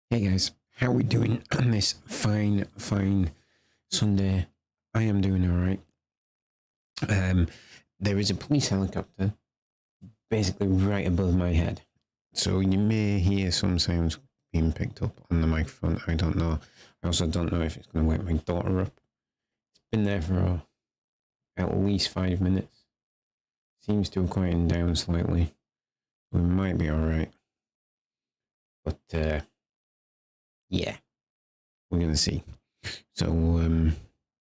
Hey guys, how are we doing on this fine Sunday? I am doing alright. There is a police helicopter basically right above my head. So you may hear some sounds being picked up on the microphone. I don't know. I also don't know if it's going to wake my daughter up. It's been there for at least 5 minutes. Seems to have quieted down slightly. We might be alright. But, yeah, we're going to see. So,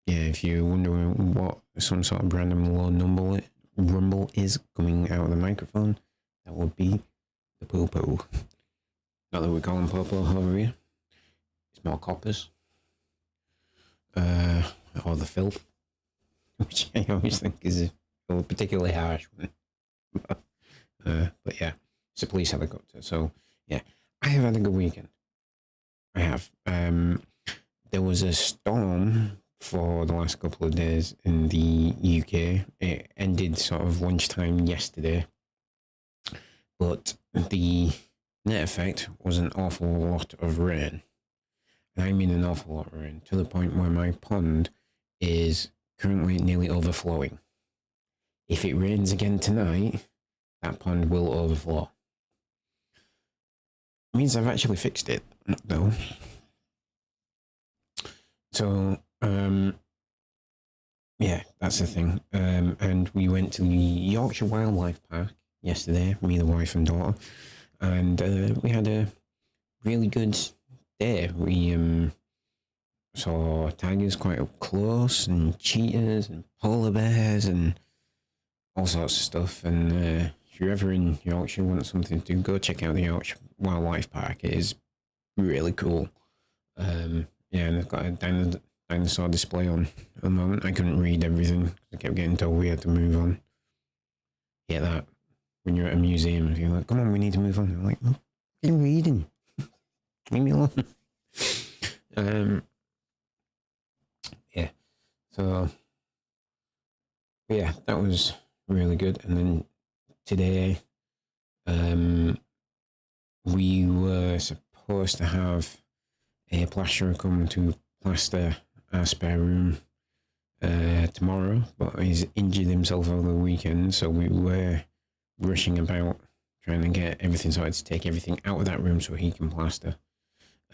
yeah, if you're wondering what some sort of random low rumble is coming out of the microphone, that would be the poo-poo. Not that we call them poo-poo over here. It's more coppers. Or the filth, which I always think is a particularly harsh one. But yeah, it's a police helicopter. So, yeah, I have had a good weekend. I have. There was a storm for the last couple of days in the UK. It ended sort of lunchtime yesterday, but the net effect was an awful lot of rain. And I mean an awful lot of rain, to the point where my pond is currently nearly overflowing. If it rains again tonight, that pond will overflow. It means I've actually fixed it, though. So, yeah, that's the thing. And we went to the Yorkshire Wildlife Park yesterday, me, the wife and daughter, and we had a really good day. We saw tigers quite up close, and cheetahs, and polar bears, and all sorts of stuff. And if you're ever in Yorkshire, want something to do, go check out the Yorkshire Wildlife Park. It is really cool. Yeah, and they've got a dinosaur display on at the moment. I couldn't read everything. I kept getting told we had to move on. Get that when you're at a museum, you're like, come on, we need to move on. I'm like, oh, I'm reading. Leave me alone. Yeah. So, yeah, that was really good. And then today, we were supposed to have a plasterer come to plaster our spare room tomorrow, but he's injured himself over the weekend, so we were rushing about trying to get everything sorted to take everything out of that room so he can plaster.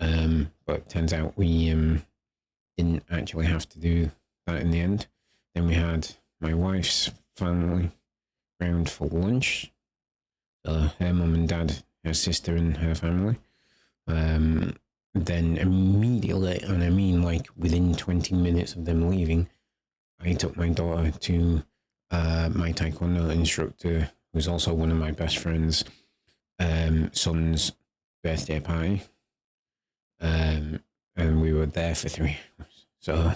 But it turns out we didn't actually have to do that in the end. Then we had my wife's family round for lunch. Her mum and dad, her sister and her family. Then immediately, and I mean like within 20 minutes of them leaving, I took my daughter to my taekwondo instructor, who's also one of my best friends' son's birthday party. And we were there for 3 hours. So,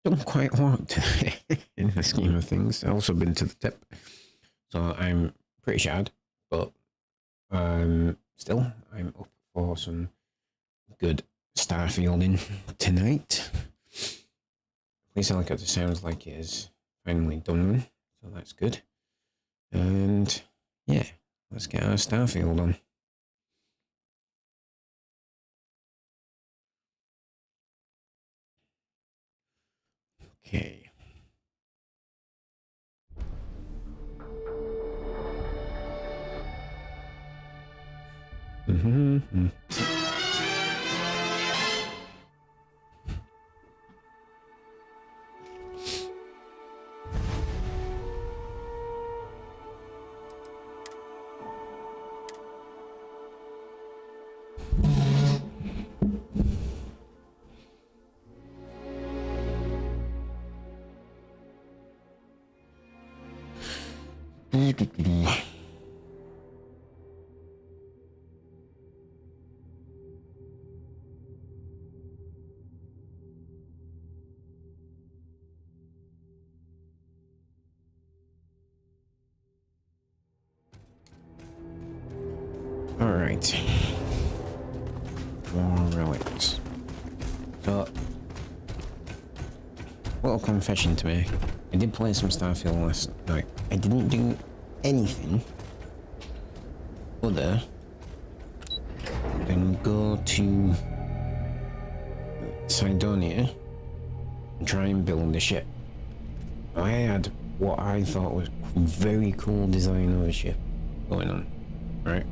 done quite a lot today in the scheme of things. I've also been to the tip. So I'm pretty shattered, but still, I'm up for some good Starfielding tonight. Police helicopter sounds like it is finally done, so that's good. And yeah, let's get our Starfield on. Okay. Mm-hmm. All right. More relics. So, little confession to make. I did play some Starfield last night. I didn't do anything other than go to Cydonia and try and build a ship. I had what I thought was very cool design of a ship going on, right?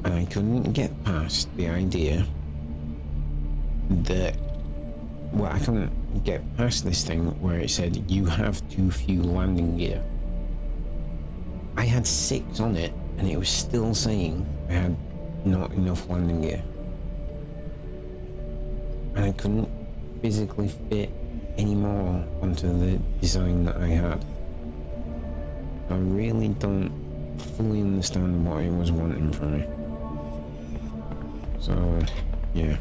And I couldn't get past the idea that, well, I couldn't get past this thing where it said you have too few landing gear. I had 6 on it and it was still saying I had not enough landing gear. And I couldn't physically fit any more onto the design that I had. I really don't fully understand what it was wanting from me. So, yeah.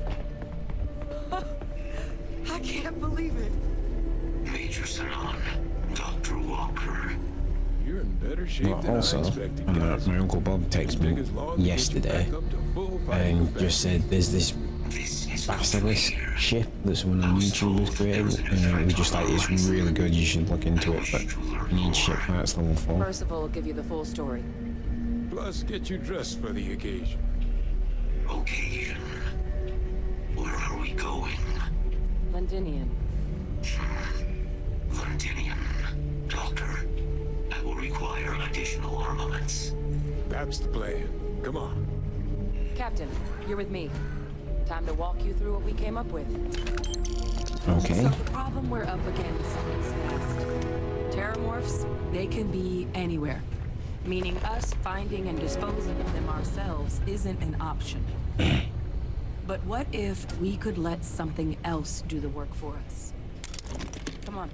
I can't believe it. Major Sanon, Dr. Walker. You're in better shape Well, than also, I expected, my guys. Uncle Bob texted me yesterday and just said there's this basilisk ship that someone on YouTube has created, and it was just like, it's really good, you should look into it, but you need ship parts level 4. Percival will give you the full story. Plus, get you dressed for the occasion. Occasion. Where are we going? Londinian. Londinium. Doctor, I will require additional armaments. That's the plan. Come on. Captain, you're with me. Time to walk you through what we came up with. Okay. So the problem we're up against is vast. Terramorphs, they can be anywhere. Meaning us finding and disposing of them ourselves isn't an option. But what if we could let something else do the work for us? Come on.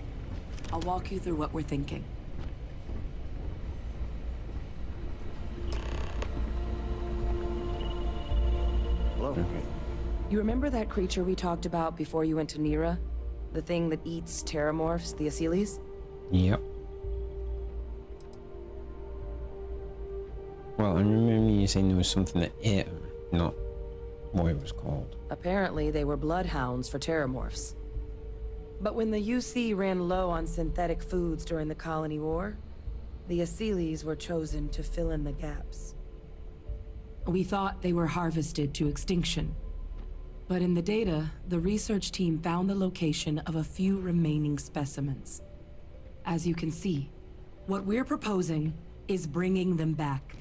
I'll walk you through what we're thinking. Hello. Okay. You remember that creature we talked about before you went to Nira? The thing that eats terramorphs, the Asyles? Yep. Well, I remember you saying there was something that ate them, not what it was called. Apparently, they were bloodhounds for terramorphs. But when the UC ran low on synthetic foods during the Colony War, the Asyles were chosen to fill in the gaps. We thought they were harvested to extinction. But in the data, the research team found the location of a few remaining specimens. As you can see, what we're proposing is bringing them back.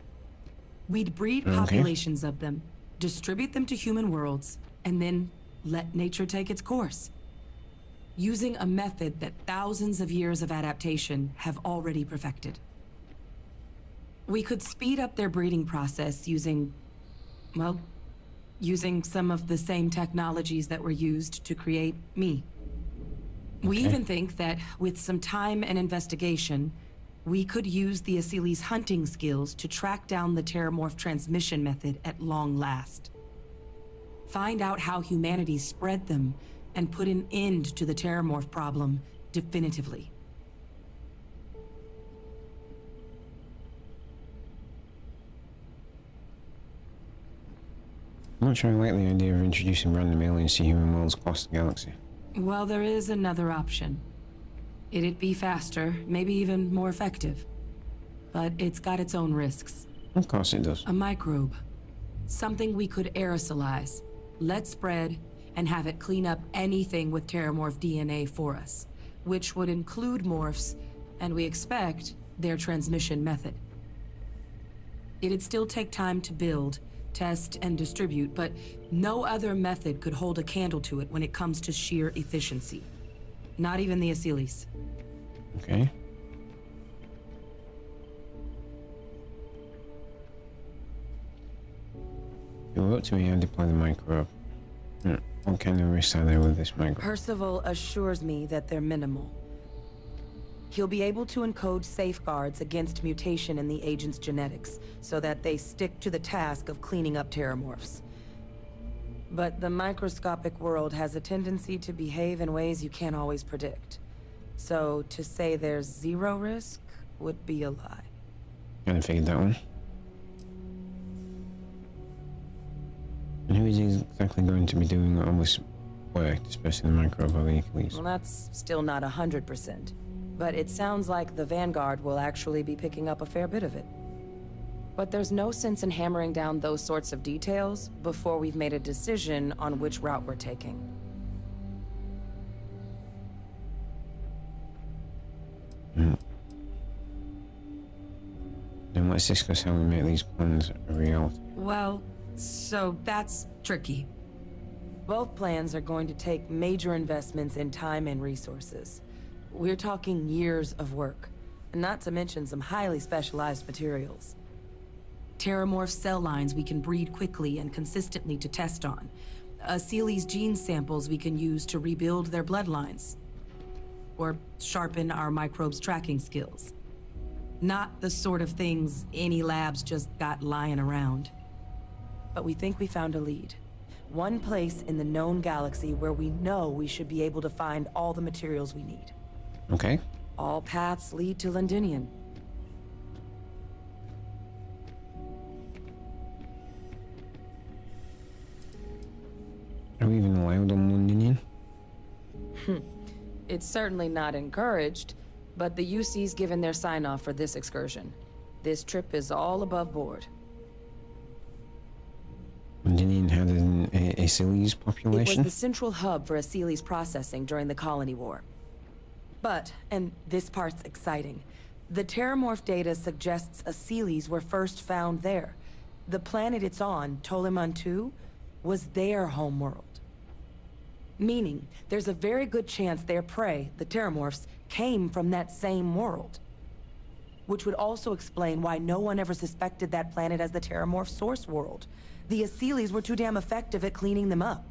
We'd breed populations of them, distribute them to human worlds, and then let nature take its course. Using a method that thousands of years of adaptation have already perfected. We could speed up their breeding process using, well, using some of the same technologies that were used to create me. We even think that with some time and investigation, we could use the Asyles' hunting skills to track down the Terramorph transmission method at long last. Find out how humanity spread them and put an end to the Terramorph problem definitively. I'm not sure I like the idea of introducing random aliens to human worlds across the galaxy. Well, there is another option. It'd be faster, maybe even more effective. But it's got its own risks. Of course it does. A microbe. Something we could aerosolize, let spread, and have it clean up anything with Terramorph DNA for us. Which would include morphs, and we expect their transmission method. It'd still take time to build, test, and distribute, but no other method could hold a candle to it when it comes to sheer efficiency. Not even the Asyles. Okay. If it were up to me, I'd deploy the microbe. What kind of risks are there with this microbe? Percival assures me that they're minimal. He'll be able to encode safeguards against mutation in the agent's genetics, so that they stick to the task of cleaning up terramorphs. But the microscopic world has a tendency to behave in ways you can't always predict. So to say there's zero risk would be a lie. Kind of figured that one. And who is exactly going to be doing all this work, especially the microbe or the Achilles? Well, that's still not 100%. But it sounds like the Vanguard will actually be picking up a fair bit of it. But there's no sense in hammering down those sorts of details before we've made a decision on which route we're taking. Then let's discuss how we make these plans a reality. Well, so that's tricky. Both plans are going to take major investments in time and resources. We're talking years of work, not to mention some highly specialized materials. Terramorph cell lines we can breed quickly and consistently to test on. Seely's gene samples we can use to rebuild their bloodlines. Or sharpen our microbes tracking skills. Not the sort of things any labs just got lying around. But we think we found a lead. One place in the known galaxy where we know we should be able to find all the materials we need. Okay. All paths lead to Londinian. Are we even allowed on Londinian? It's certainly not encouraged, but the UC's given their sign-off for this excursion. This trip is all above board. Londinian had an Asili's It was population? the central hub for Asili's processing during the Colony War. But, and this part's exciting, the Terramorph data suggests Asili's were first found there. The planet it's on, Toliman 2, was their homeworld. Meaning, there's a very good chance their prey, the Terramorphs, came from that same world. Which would also explain why no one ever suspected that planet as the Terramorph source world. The Asili's were too damn effective at cleaning them up.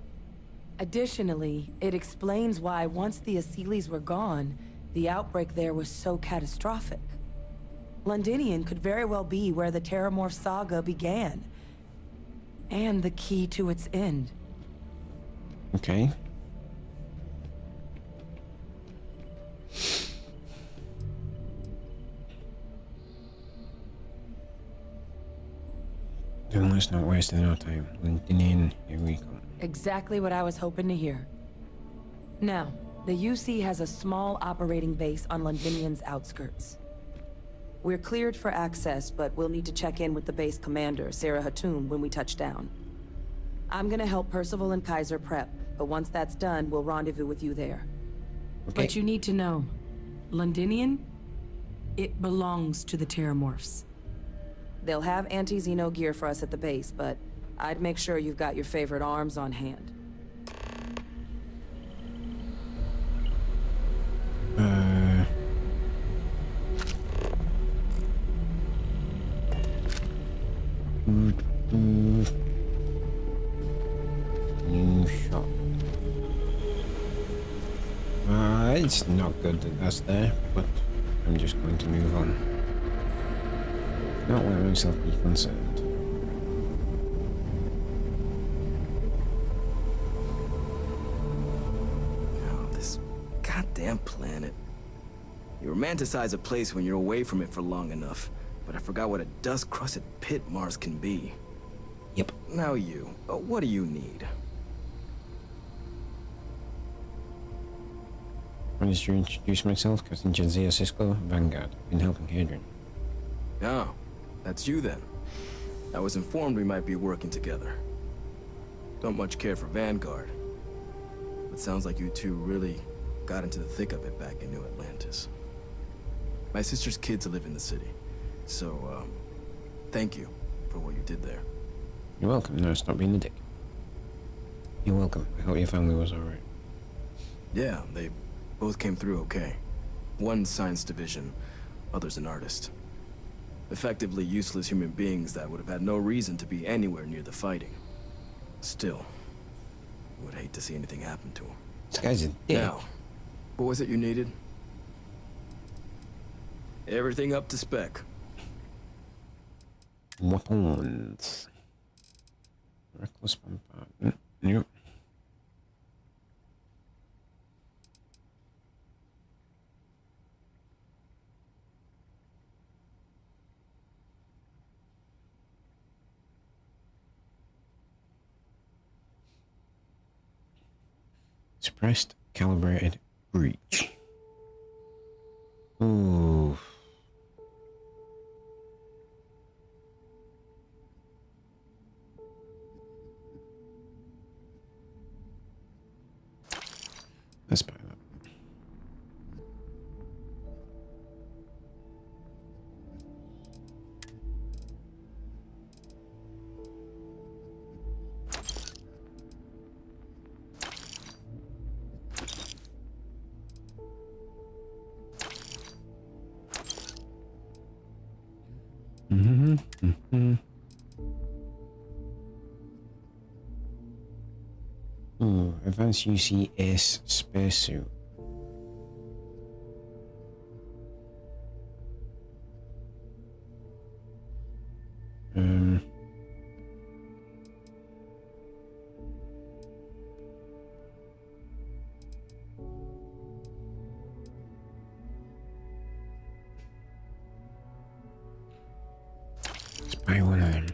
Additionally, it explains why once the Asili's were gone, the outbreak there was so catastrophic. Londinian could very well be where the Terramorph saga began. And the key to its end. Okay. Then let's not waste any more time. Londinian, here we come. Exactly what I was hoping to hear. Now, the UC has a small operating base on Londinian's outskirts. We're cleared for access, but we'll need to check in with the base commander, Sarah Hatoum, when we touch down. I'm gonna help Percival and Kaiser prep, but once that's done, we'll rendezvous with you there. Okay. But you need to know, Londinian, it belongs to the Terramorphs. They'll have anti-Xeno gear for us at the base, but I'd make sure you've got your favorite arms on hand. New shot. It's not good that that's there, but I'm just going to move on. Not let myself be concerned. Oh, this goddamn planet. You romanticize a place when you're away from it for long enough, but I forgot what a dust-crusted pit Mars can be. Yep. Now what do you need? I wanted to introduce myself, Captain Jenzia Cisco, Vanguard. Been helping Hadrian. Oh, that's you then. I was informed we might be working together. Don't much care for Vanguard. But sounds like you two really got into the thick of it back in New Atlantis. My sister's kids live in the city, so, thank you for what you did there. You're welcome. No, stop being a dick. You're welcome. I hope your family was alright. Yeah, they both came through okay. One science division, other's an artist. Effectively useless human beings that would have had no reason to be anywhere near the fighting. Still, would hate to see anything happen to them. This guy's a dick. Now, what was it you needed? Everything up to spec. Weapons. Reckless bombardment. Yep. Suppressed calibrated breach. Ooh. Advanced UCS spacesuit. Let's buy one of them.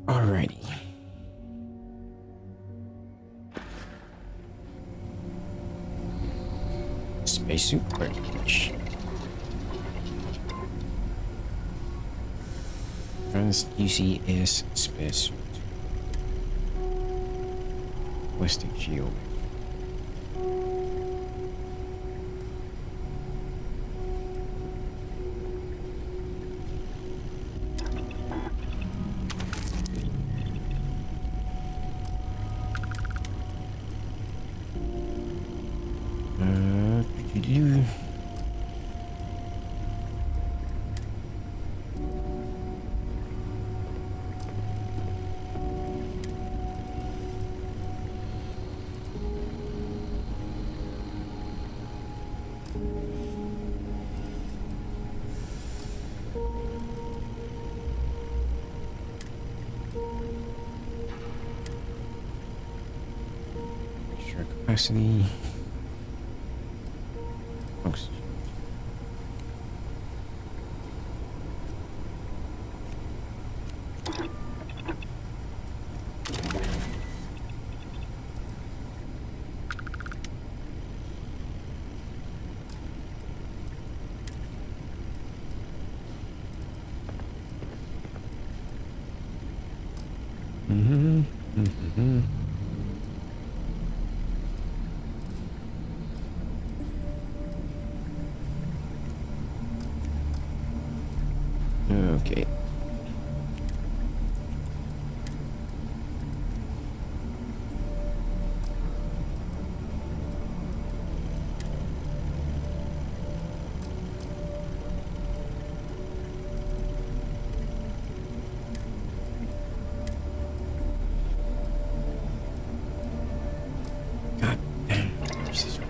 Alrighty. Spacesuit range. Advanced UCS spacesuit. Ballistic shield. Do-do-do. Extra capacity. Oxygen. Okay. God damn. Where's this one?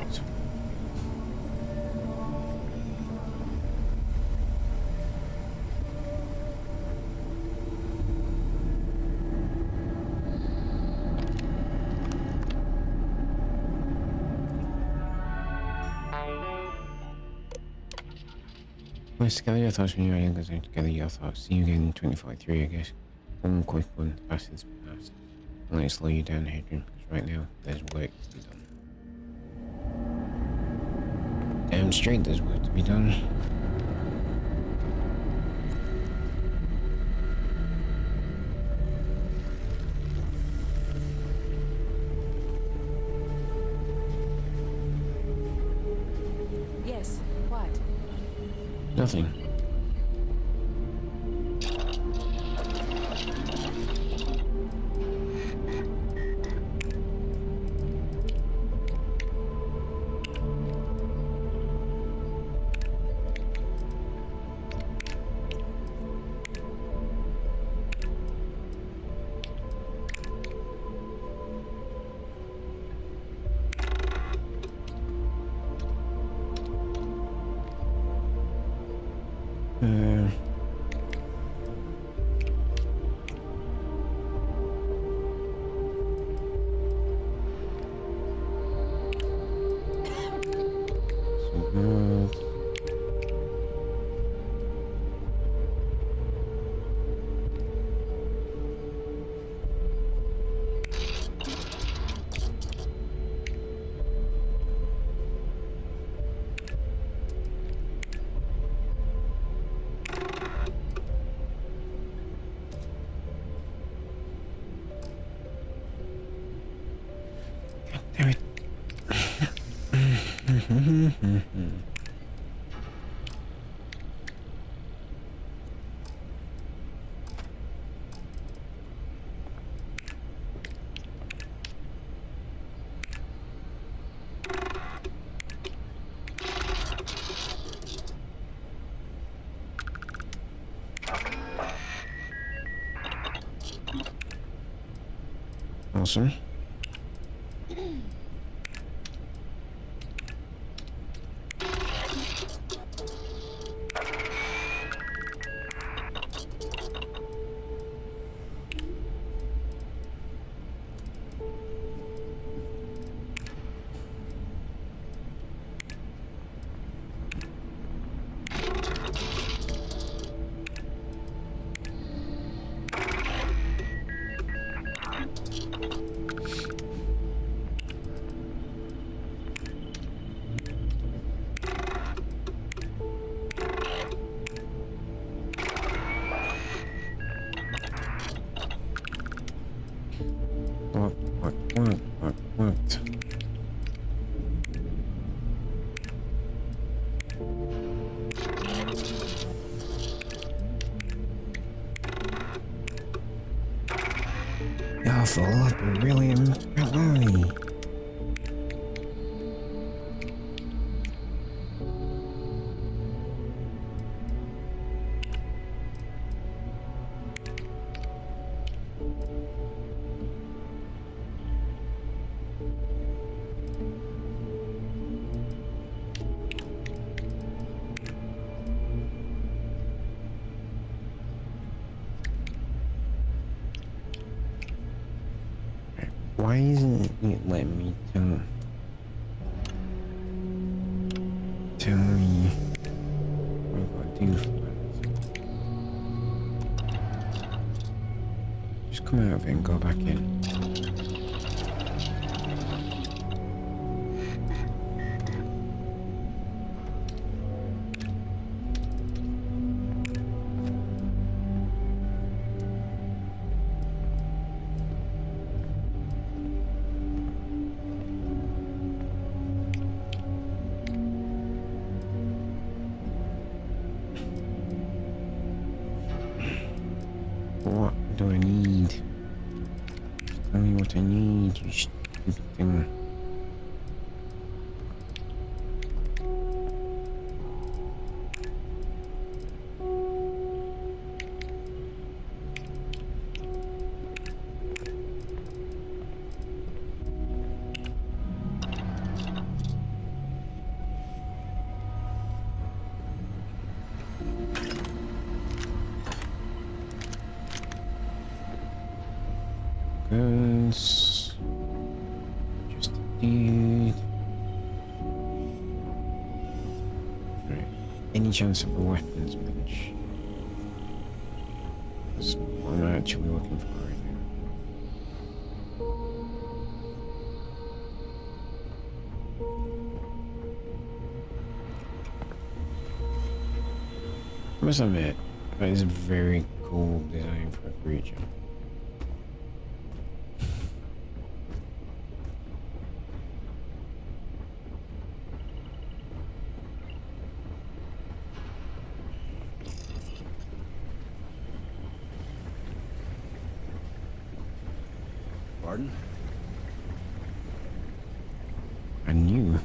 Let's gather your thoughts when you're ready, because gather your thoughts. See you again in 2043, I guess. One quick one. Past is past. I'll let it slow you down, Hadrian, because right now there's work to be done. Damn straight there's work to be done. Yes, what? Nothing. Awesome. What? Y'all fill up a really pepperoni. Why isn't it letting me tell me what I gotta do for it? Just come out of it and go back in. What do I need? Just tell me what I need, you stupid thing. Guns. Just a dude. Right. Any chance of a weapons bench? That's what I'm actually looking for right now. I must admit, that is a very cool design for a creature. Pardon? I knew.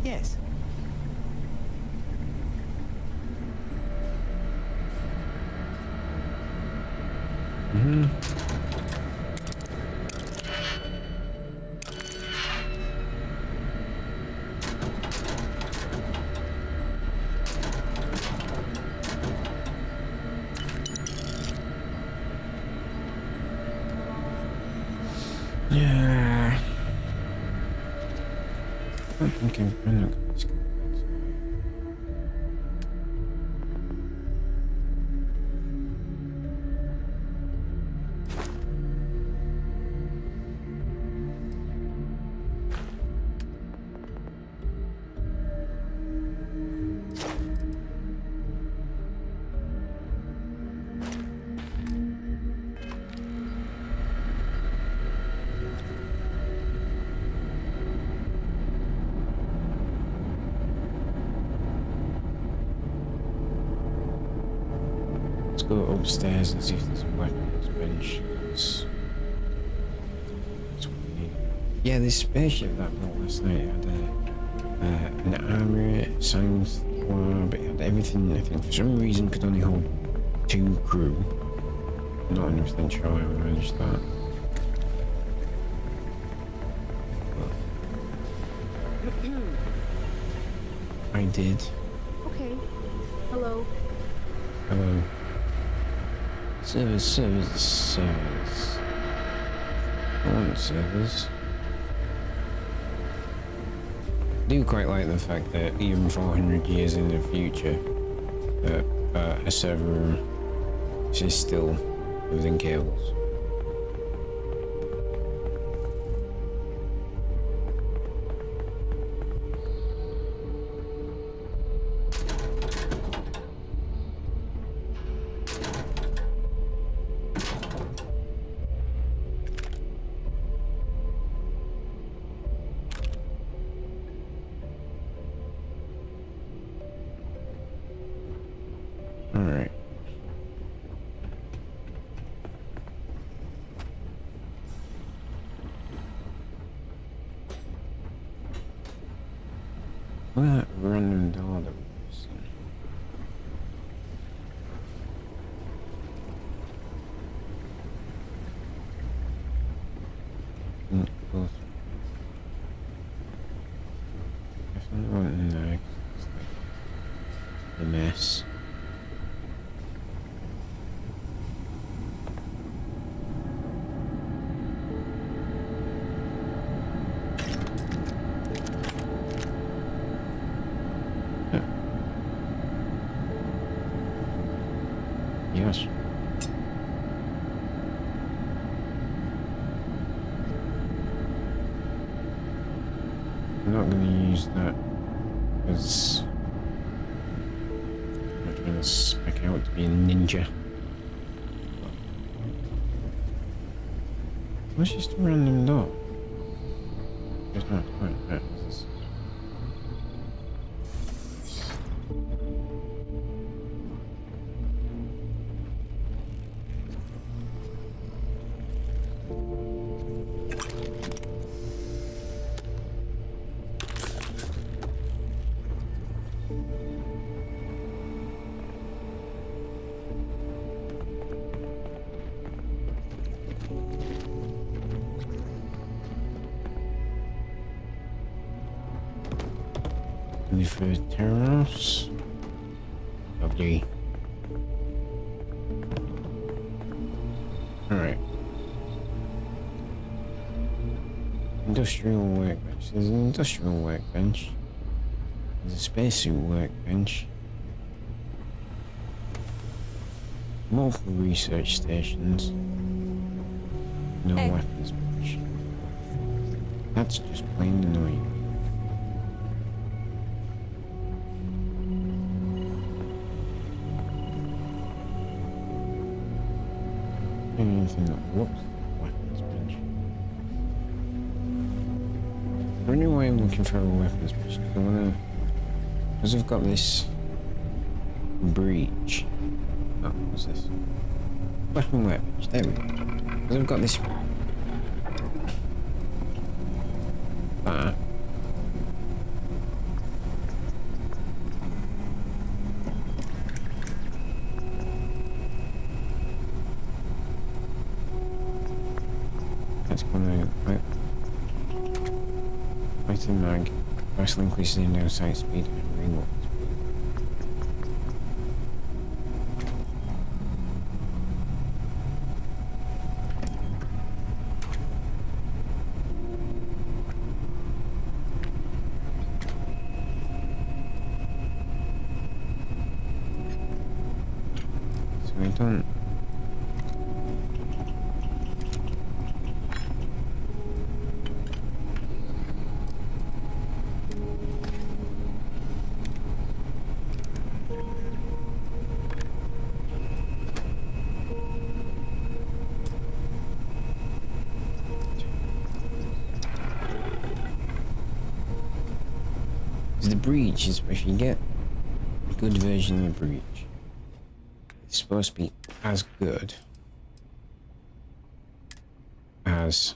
Yes. Mm-hmm. Yeah. I don't think I'm not gonna skip that. Let's go upstairs and see if there's a weapons bench. That's what we need. Yeah, this spaceship that I built last night had an armor, science lab, it had everything. I think for some reason could only hold 2 crew. I'm not 100% sure how I managed that. I did. Okay. Hello. Hello. Service. I want servers. I do quite like the fact that even 400 years in the future, a server room is still within cables. Alright. Look at that random door that we've seen. Go through. Definitely want in there 'cause it's like a mess. Yes. I'm not going to use that because I'm trying to spec out to be a ninja. What's just a random door? There's not quite that. For terrace. Lovely. Alright. Industrial workbench. There's an industrial workbench. There's a spacesuit workbench. Multiple research stations. No weapons bench. That's just plain annoying. Anything that looks like a weapons bench. I don't know why I'm looking for a weapons bench. Because I've got this breach. Oh, what's this? Weapon workbench. There we go. Because I've got this. That. That's gonna item mag. Vastly increases in down sight speed and reload speed. So I don't. The breach is if you get a good version of the breach, it's supposed to be as good as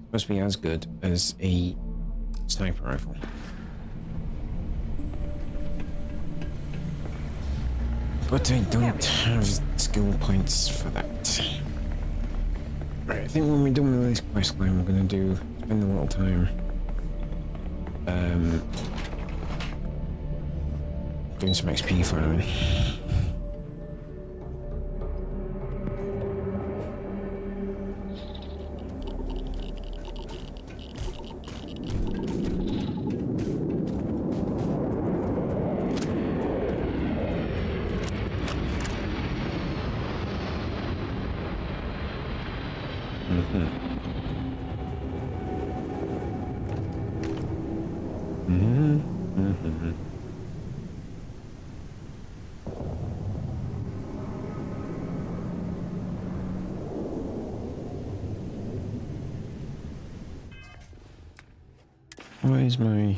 Supposed to be as good as a sniper rifle. But I don't have skill points for that. Right, I think when we're done with this quest line, we're gonna spend a little time doing some XP farming. Why is my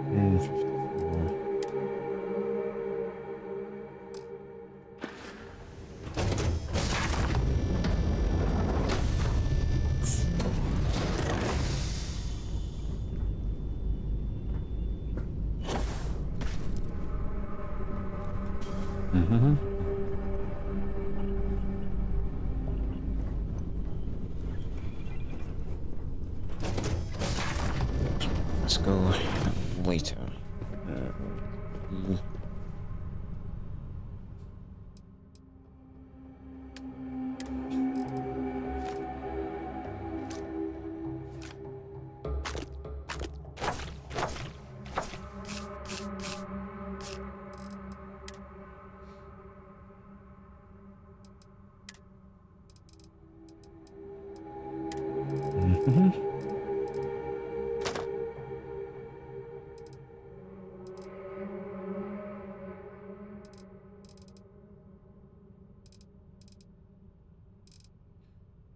154? Let's go later.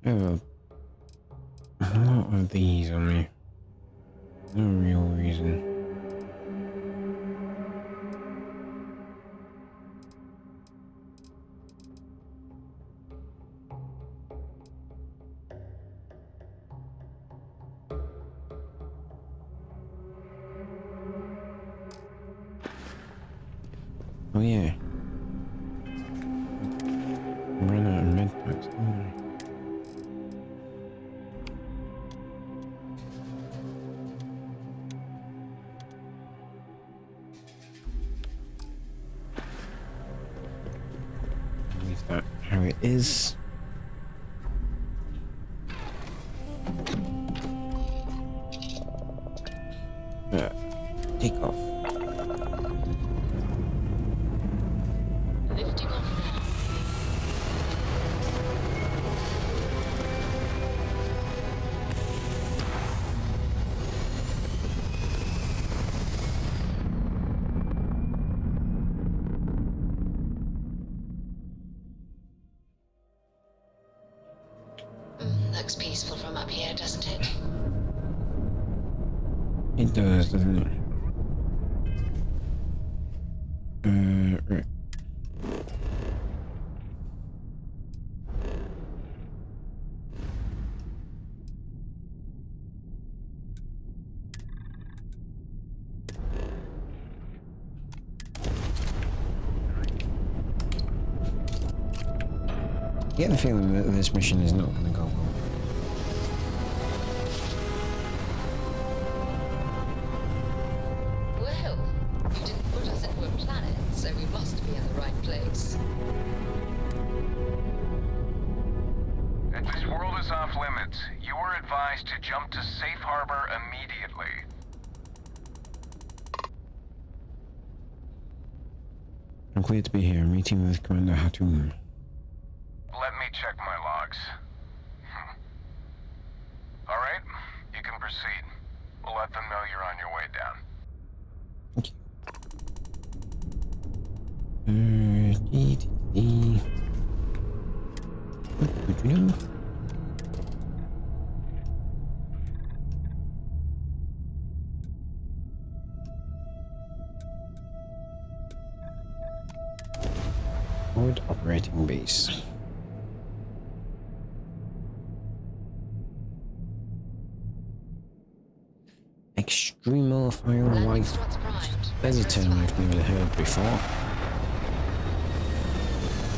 I have a lot of these on me. No real reason. Oh yeah. I ran out of medpacks, didn't I? Leave that how it is. Take off. Lifting off now. Looks peaceful from up here, doesn't it? It does, doesn't it? Right. I get the feeling that this mission is not going to go well. Well, you didn't put us into a planet, so we must be in the right place. This world is off limits. You were advised to jump to safe harbor immediately. I'm clear to be here. Meeting with Commander Hatum. Let me check my logs. All right, you can proceed. We'll let them know you're on your way down. What you know? fighting base. Extremo Fire White. There's a term I've never heard before.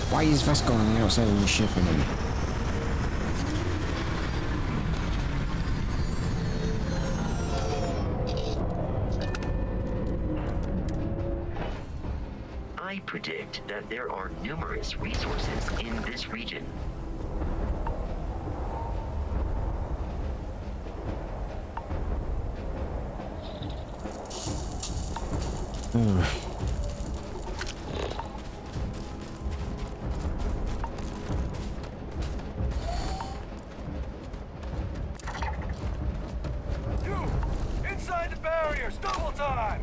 Why is Vasco on the outside of the ship again? I predict that there are numerous resources in this region. Inside the barriers, double time!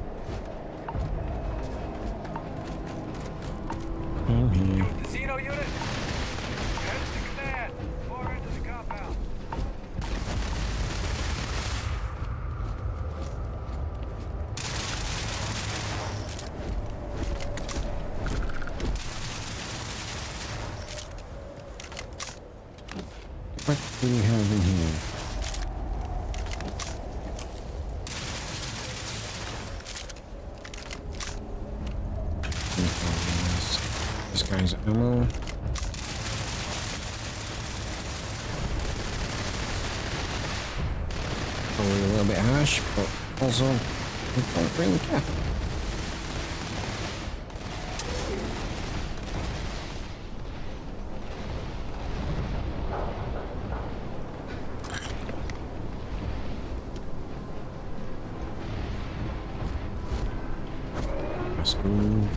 Casino unit? Head to command. Far into the compound. What do we have in here? This guy's ammo. Probably a little bit harsh, but also we don't really care. Let's go.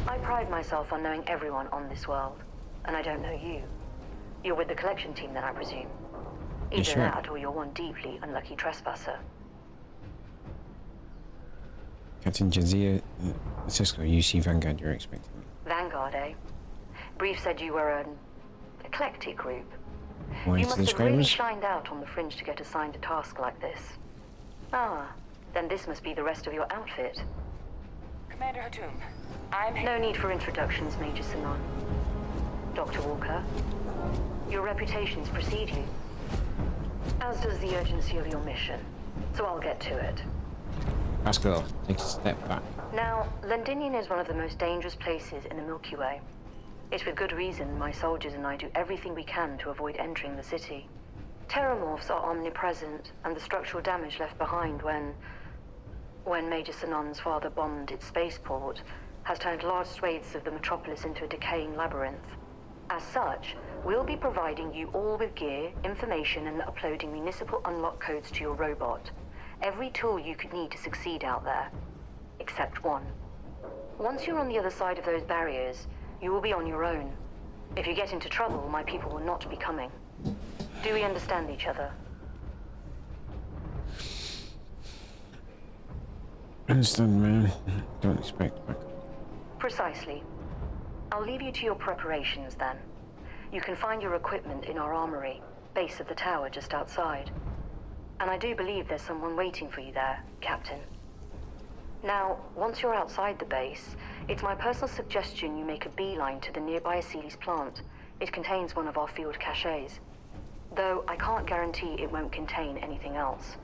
I pride myself on knowing everyone on this world, and I don't know you. You're with the collection team then, I presume. Either sure. that, or you're one deeply unlucky trespasser. Captain Jazia, Cisco, you see Vanguard, you're expecting me. Vanguard, eh? Brief said you were an eclectic group. Why You to must have describe really us? shined out on the fringe to get assigned a task like this. Ah, then this must be the rest of your outfit. Commander Hatum, I'm... No need for introductions, Major Sanon. Dr. Walker, your reputations precede you, as does the urgency of your mission, so I'll get to it. Vasco, take a step back. Now, Londinium is one of the most dangerous places in the Milky Way. It's with good reason my soldiers and I do everything we can to avoid entering the city. Terramorphs are omnipresent, and the structural damage left behind when Major Sanon's father bombed its spaceport has turned large swathes of the metropolis into a decaying labyrinth. As such, we'll be providing you all with gear, information, and uploading municipal unlock codes to your robot. Every tool you could need to succeed out there, except one. Once you're on the other side of those barriers, you will be on your own. If you get into trouble, my people will not be coming. Do we understand each other? Understand, man. Don't expect backup. Precisely. I'll leave you to your preparations then. You can find your equipment in our armory, base of the tower just outside. And I do believe there's someone waiting for you there, Captain. Now, once you're outside the base, it's my personal suggestion you make a beeline to the nearby Aceles plant. It contains one of our field caches. Though I can't guarantee it won't contain anything else.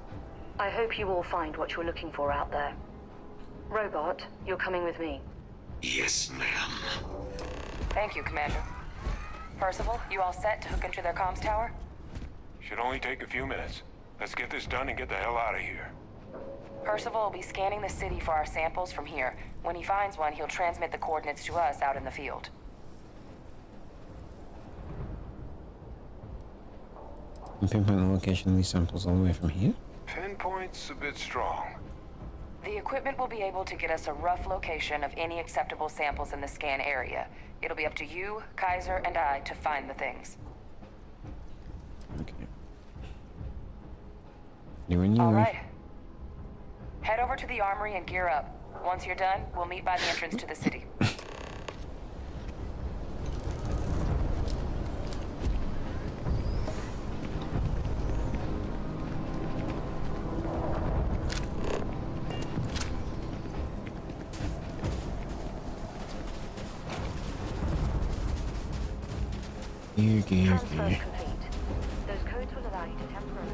I hope you all find what you're looking for out there. Robot, you're coming with me. Yes, ma'am. Thank you, Commander. Percival, you all set to hook into their comms tower? Should only take a few minutes. Let's get this done and get the hell out of here. Percival will be scanning the city for our samples from here. When he finds one, he'll transmit the coordinates to us out in the field. And pinpoint the location of these samples all the way from here? Pinpoint's a bit strong. The equipment will be able to get us a rough location of any acceptable samples in the scan area. It'll be up to you, Kaiser, and I to find the things. Okay. You and you. All right. Head over to the armory and gear up. Once you're done, we'll meet by the entrance to the city. Transfer complete. Those codes will allow you to temporarily...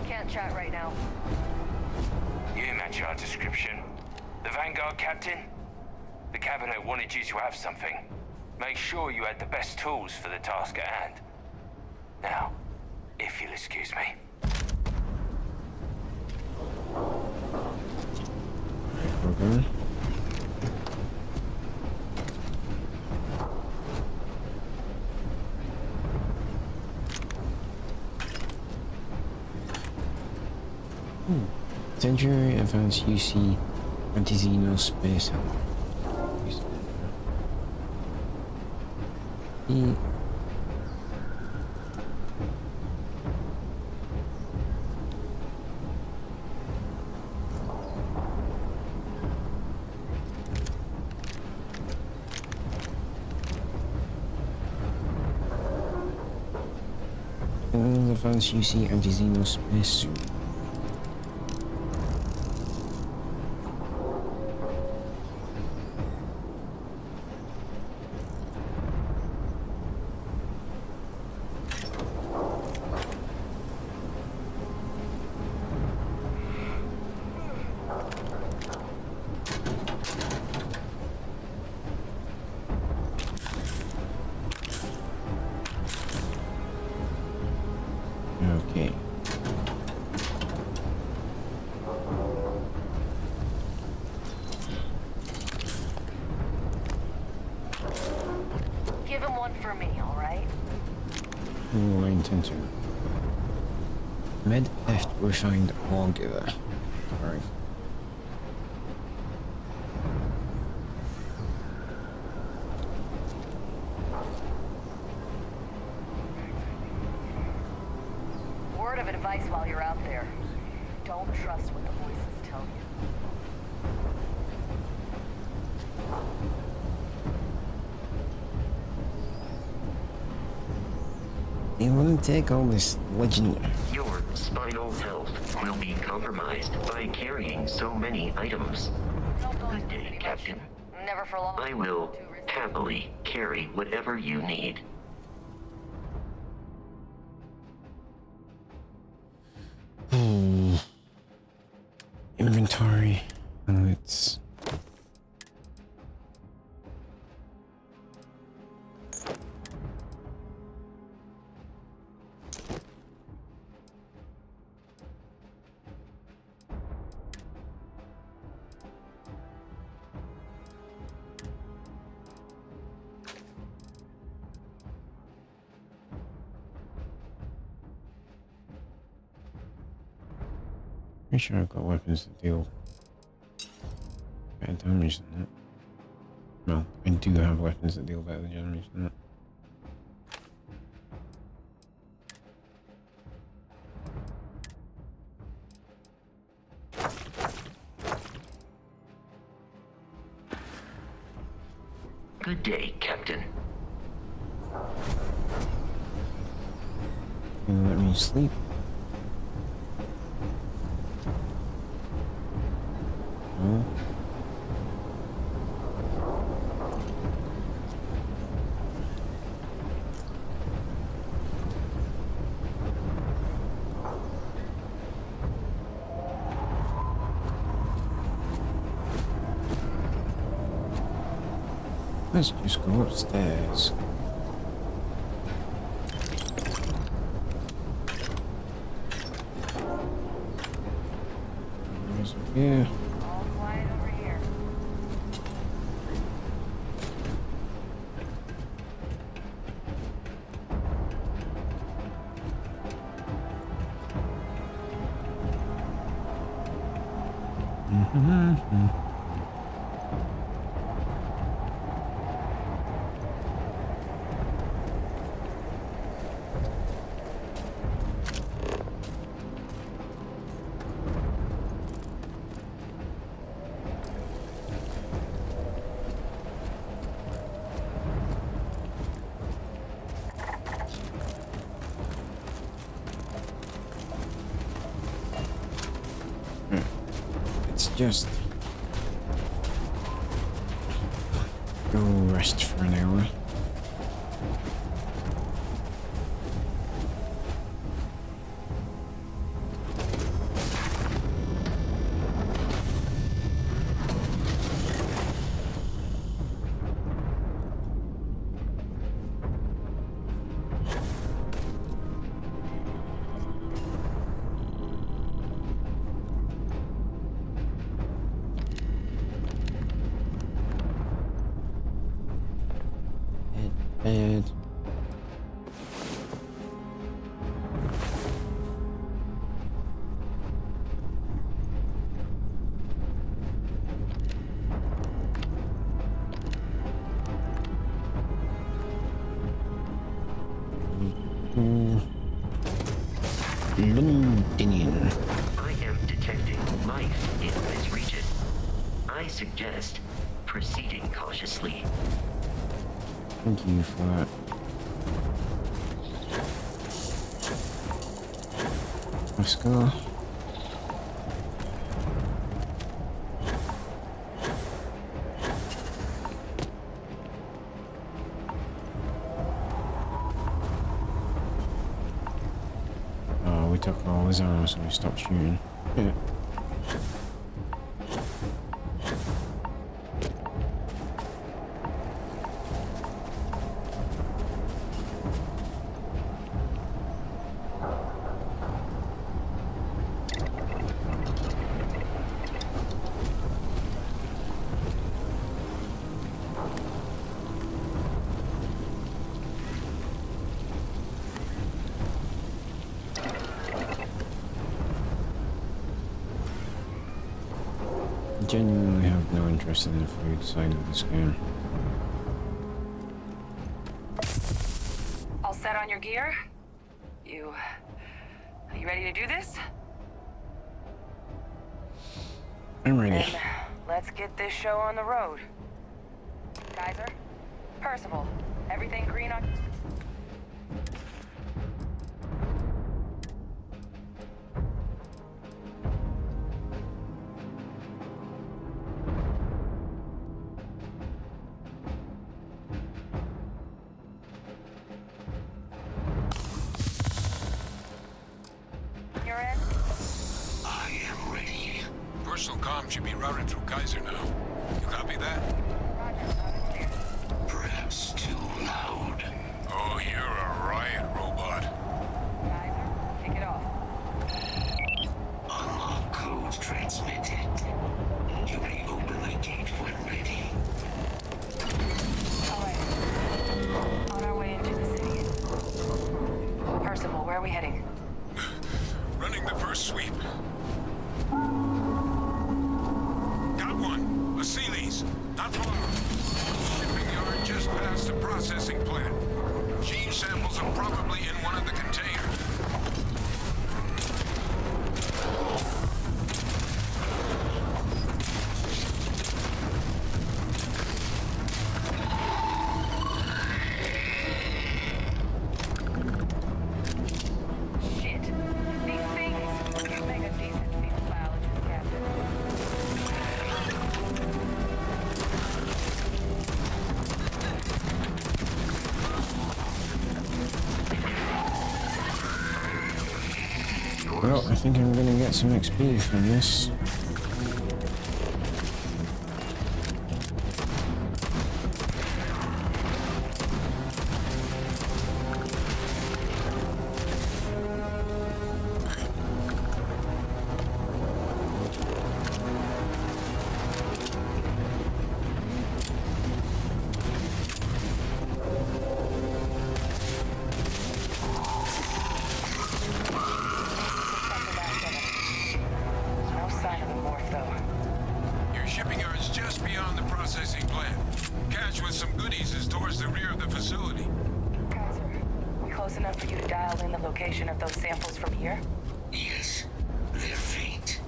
Can't chat right now. You match our description. The Vanguard captain? The cabinet wanted you to have something. Make sure you had the best tools for the task at hand. Now, if you'll excuse me. Okay. Temporary advanced UC anti-xeno space helmet. Advanced UC anti-xeno space suit. Okay. Give him one for me, all right? I intend to. Med theft refined lawgiver. Alright. Word of advice while you're out there. Don't trust what the voices tell you. They want to take all this legend. Your spinal health will be compromised by carrying so many items. Good day, Captain. Never for long. I will happily carry whatever you need. Inventory. Let's. Pretty sure I've got weapons that deal better damage than that. Well, I do have weapons that deal better damage than that. Good day, Captain. You gonna let me sleep? No? Let's just go upstairs. Yeah. All quiet over here. just go rest for an hour. Bed. Londinian. I am detecting life in this region. I suggest proceeding cautiously. Thank you for that. Let's go. Oh, we took all his arms, so we stopped shooting. Yeah. Genuinely have no interest in the food side of this game. All set on your gear? Are you ready to do this? I'm ready. Then let's get this show on the road. Kaiser? Percival, everything green on... Your end? I am ready. Personal comm should be routed through Kaiser now. You copy that? Roger, loud and clear. Perhaps too loud. Oh, you're a riot robot. Kaiser, kick it off. Unlock code transmitted. You may open the gate when ready. All right. On our way into the city. Percival, where are we heading? Running the first sweep. Got one. A Sealy's. Not far. Shipping yard just past the processing plant. Gene samples are probably in one of the containers. Shit. These things. You make a decent field biologist, Captain. Well, I think I'm gonna get some XP from this. No sign of the morph, though. Your shipping yard's just beyond the processing plant. Cache with some goodies is towards the rear of the facility. Kaiser, we close enough for you to dial in the location of those samples from here? Yes, they're faint,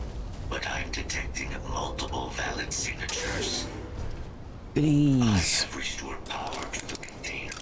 but I'm detecting multiple valid signatures. I Please. have restored power to the container.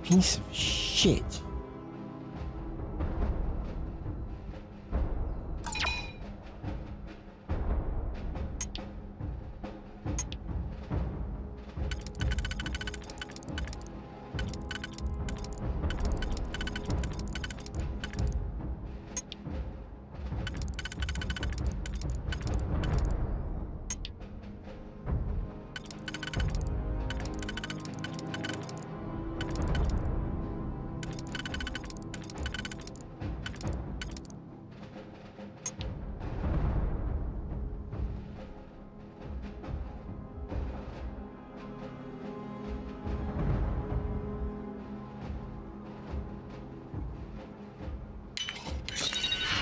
Piece of shit.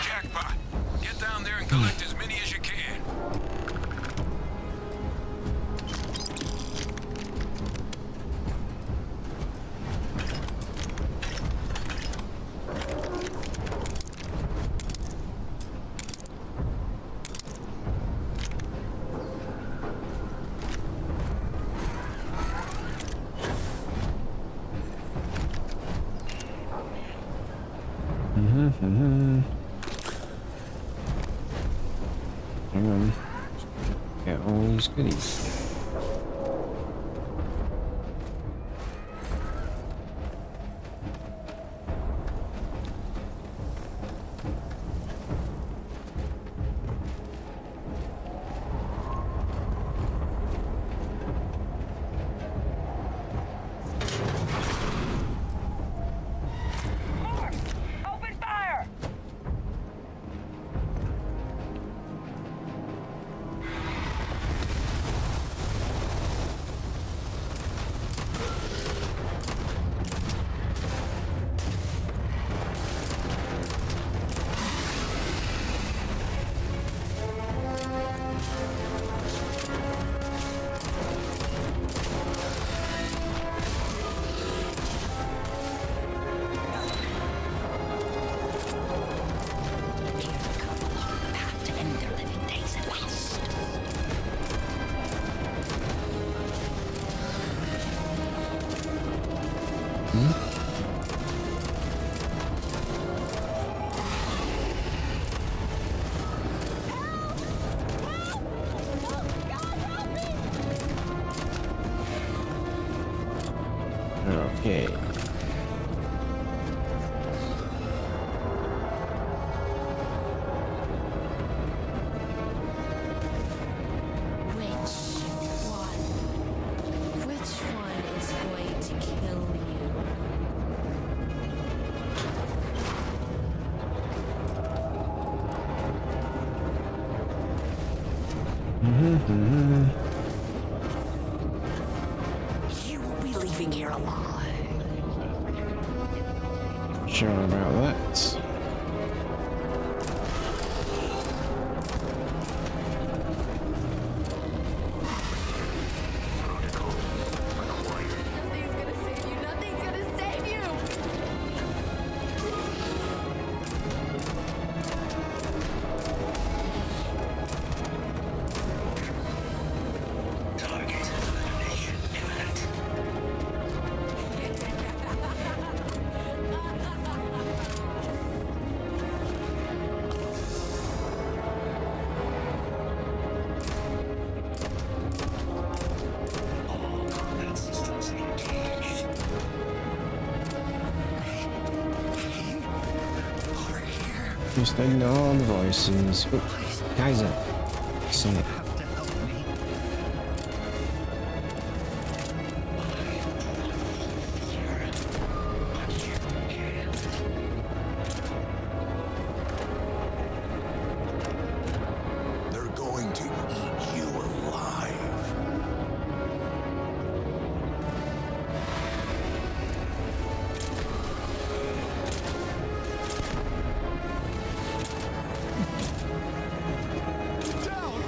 Jackpot. Get down there and collect as many as you can. Hang on. Get all these goodies. Open fire! Okay. Which one is going to kill you? You will be leaving here alive. Sure about that. Nothing's gonna save you. Nothing's gonna save you. Target elimination imminent. All combat systems engaged. Just ignore the voices. Oh, Kaiser. See it. They're going to eat you alive. Down!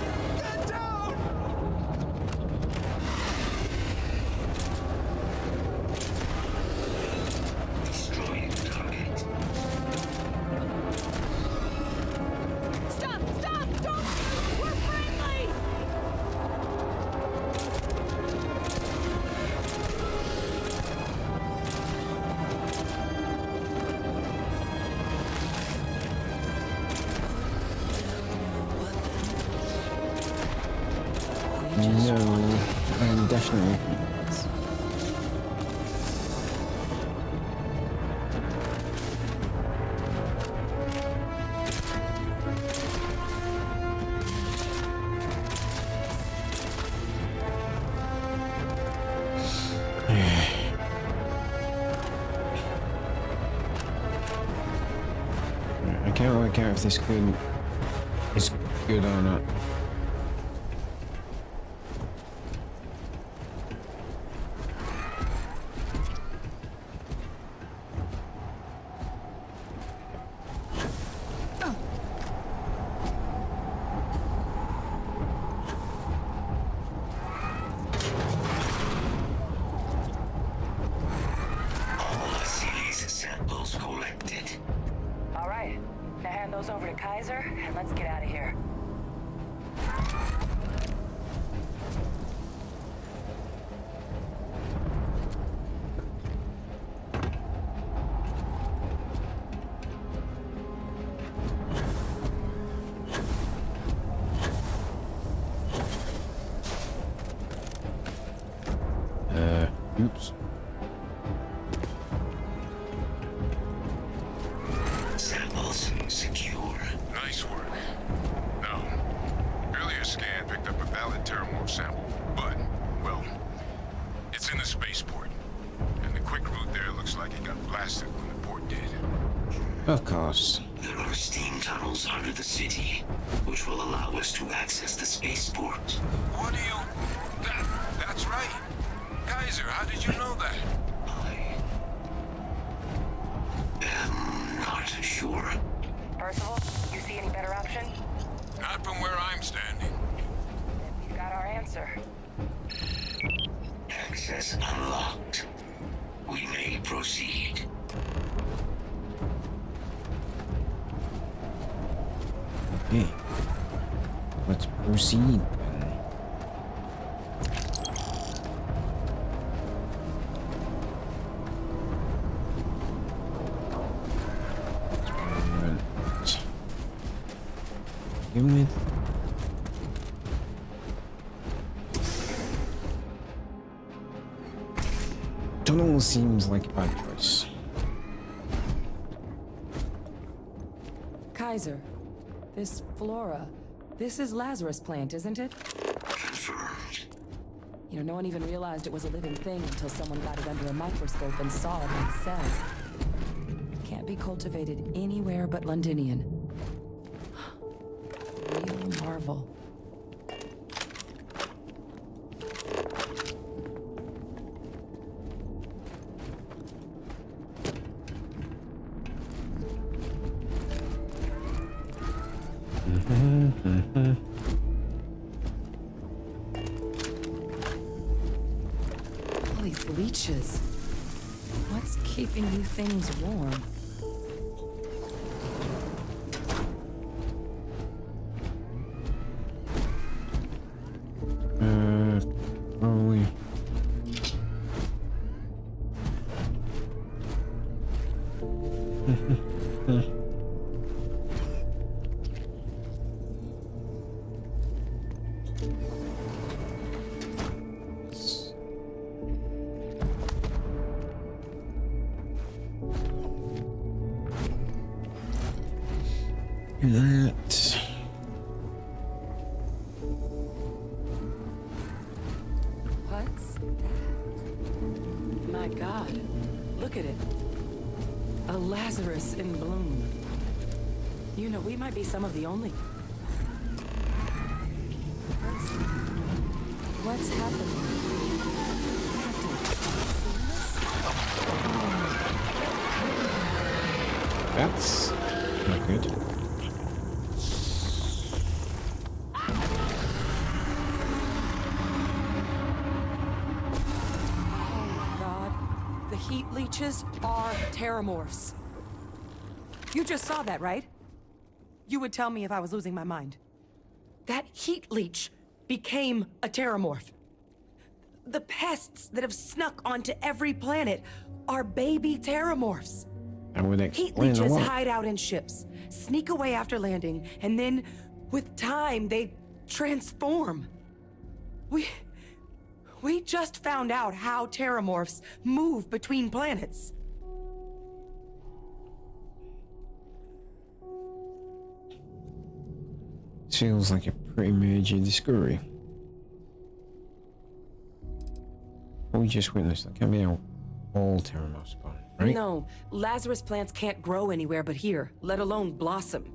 No, I'm definitely. I can't work out if this is good or not. All Series samples collected. All right, now hand those over to Kaiser, and let's get out of here. Oops. Samples secure. Nice work. No. Earlier scan picked up a valid Terramorph sample, but, well, it's in the spaceport. And the quick route there looks like it got blasted when the port did. Of course. There are steam tunnels under the city, which will allow us to access the spaceport. What do you... That's right. Kaiser, how did you know that? I am not sure. Percival, you see any better option? Not from where I'm standing. We've got our answer. Access unlocked. We may proceed. Okay. Let's proceed. With tunnel seems like a bad choice. Kaiser, this flora, this is Lazarus plant, isn't it? Confirmed. You know, no one even realized it was a living thing until someone got it under a microscope and saw it in cells. Can't be cultivated anywhere but Londinian. Real marvel. All these leeches. What's keeping you things warm? Probably. Do that. What's that? My God, look at it. A Lazarus in bloom. You know, we might be some of the only... What's happening? That's not good. The heat leeches are Terramorphs. You just saw that, right? You would tell me if I was losing my mind. That heat leech became a Terramorph. The pests that have snuck onto every planet are baby Terramorphs. I would Heat explain a leeches lot. hide out in ships, sneak away after landing, and then, with time, they transform. just found out how terramorphs move between planets. Feels like a pretty major discovery. What we just witnessed, that can't be how all terramorphs spawn, right? No, Lazarus plants can't grow anywhere but here, let alone blossom.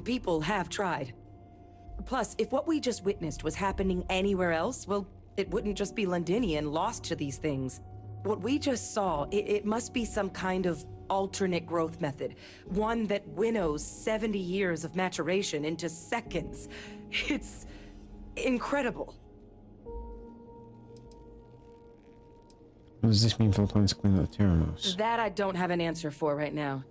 People have tried. Plus, if what we just witnessed was happening anywhere else, well, it wouldn't just be Londinian lost to these things. What we just saw, it must be some kind of alternate growth method. One that winnows 70 years of maturation into seconds. It's incredible. What does this mean for the planet's clean up terramorphs? That I don't have an answer for right now.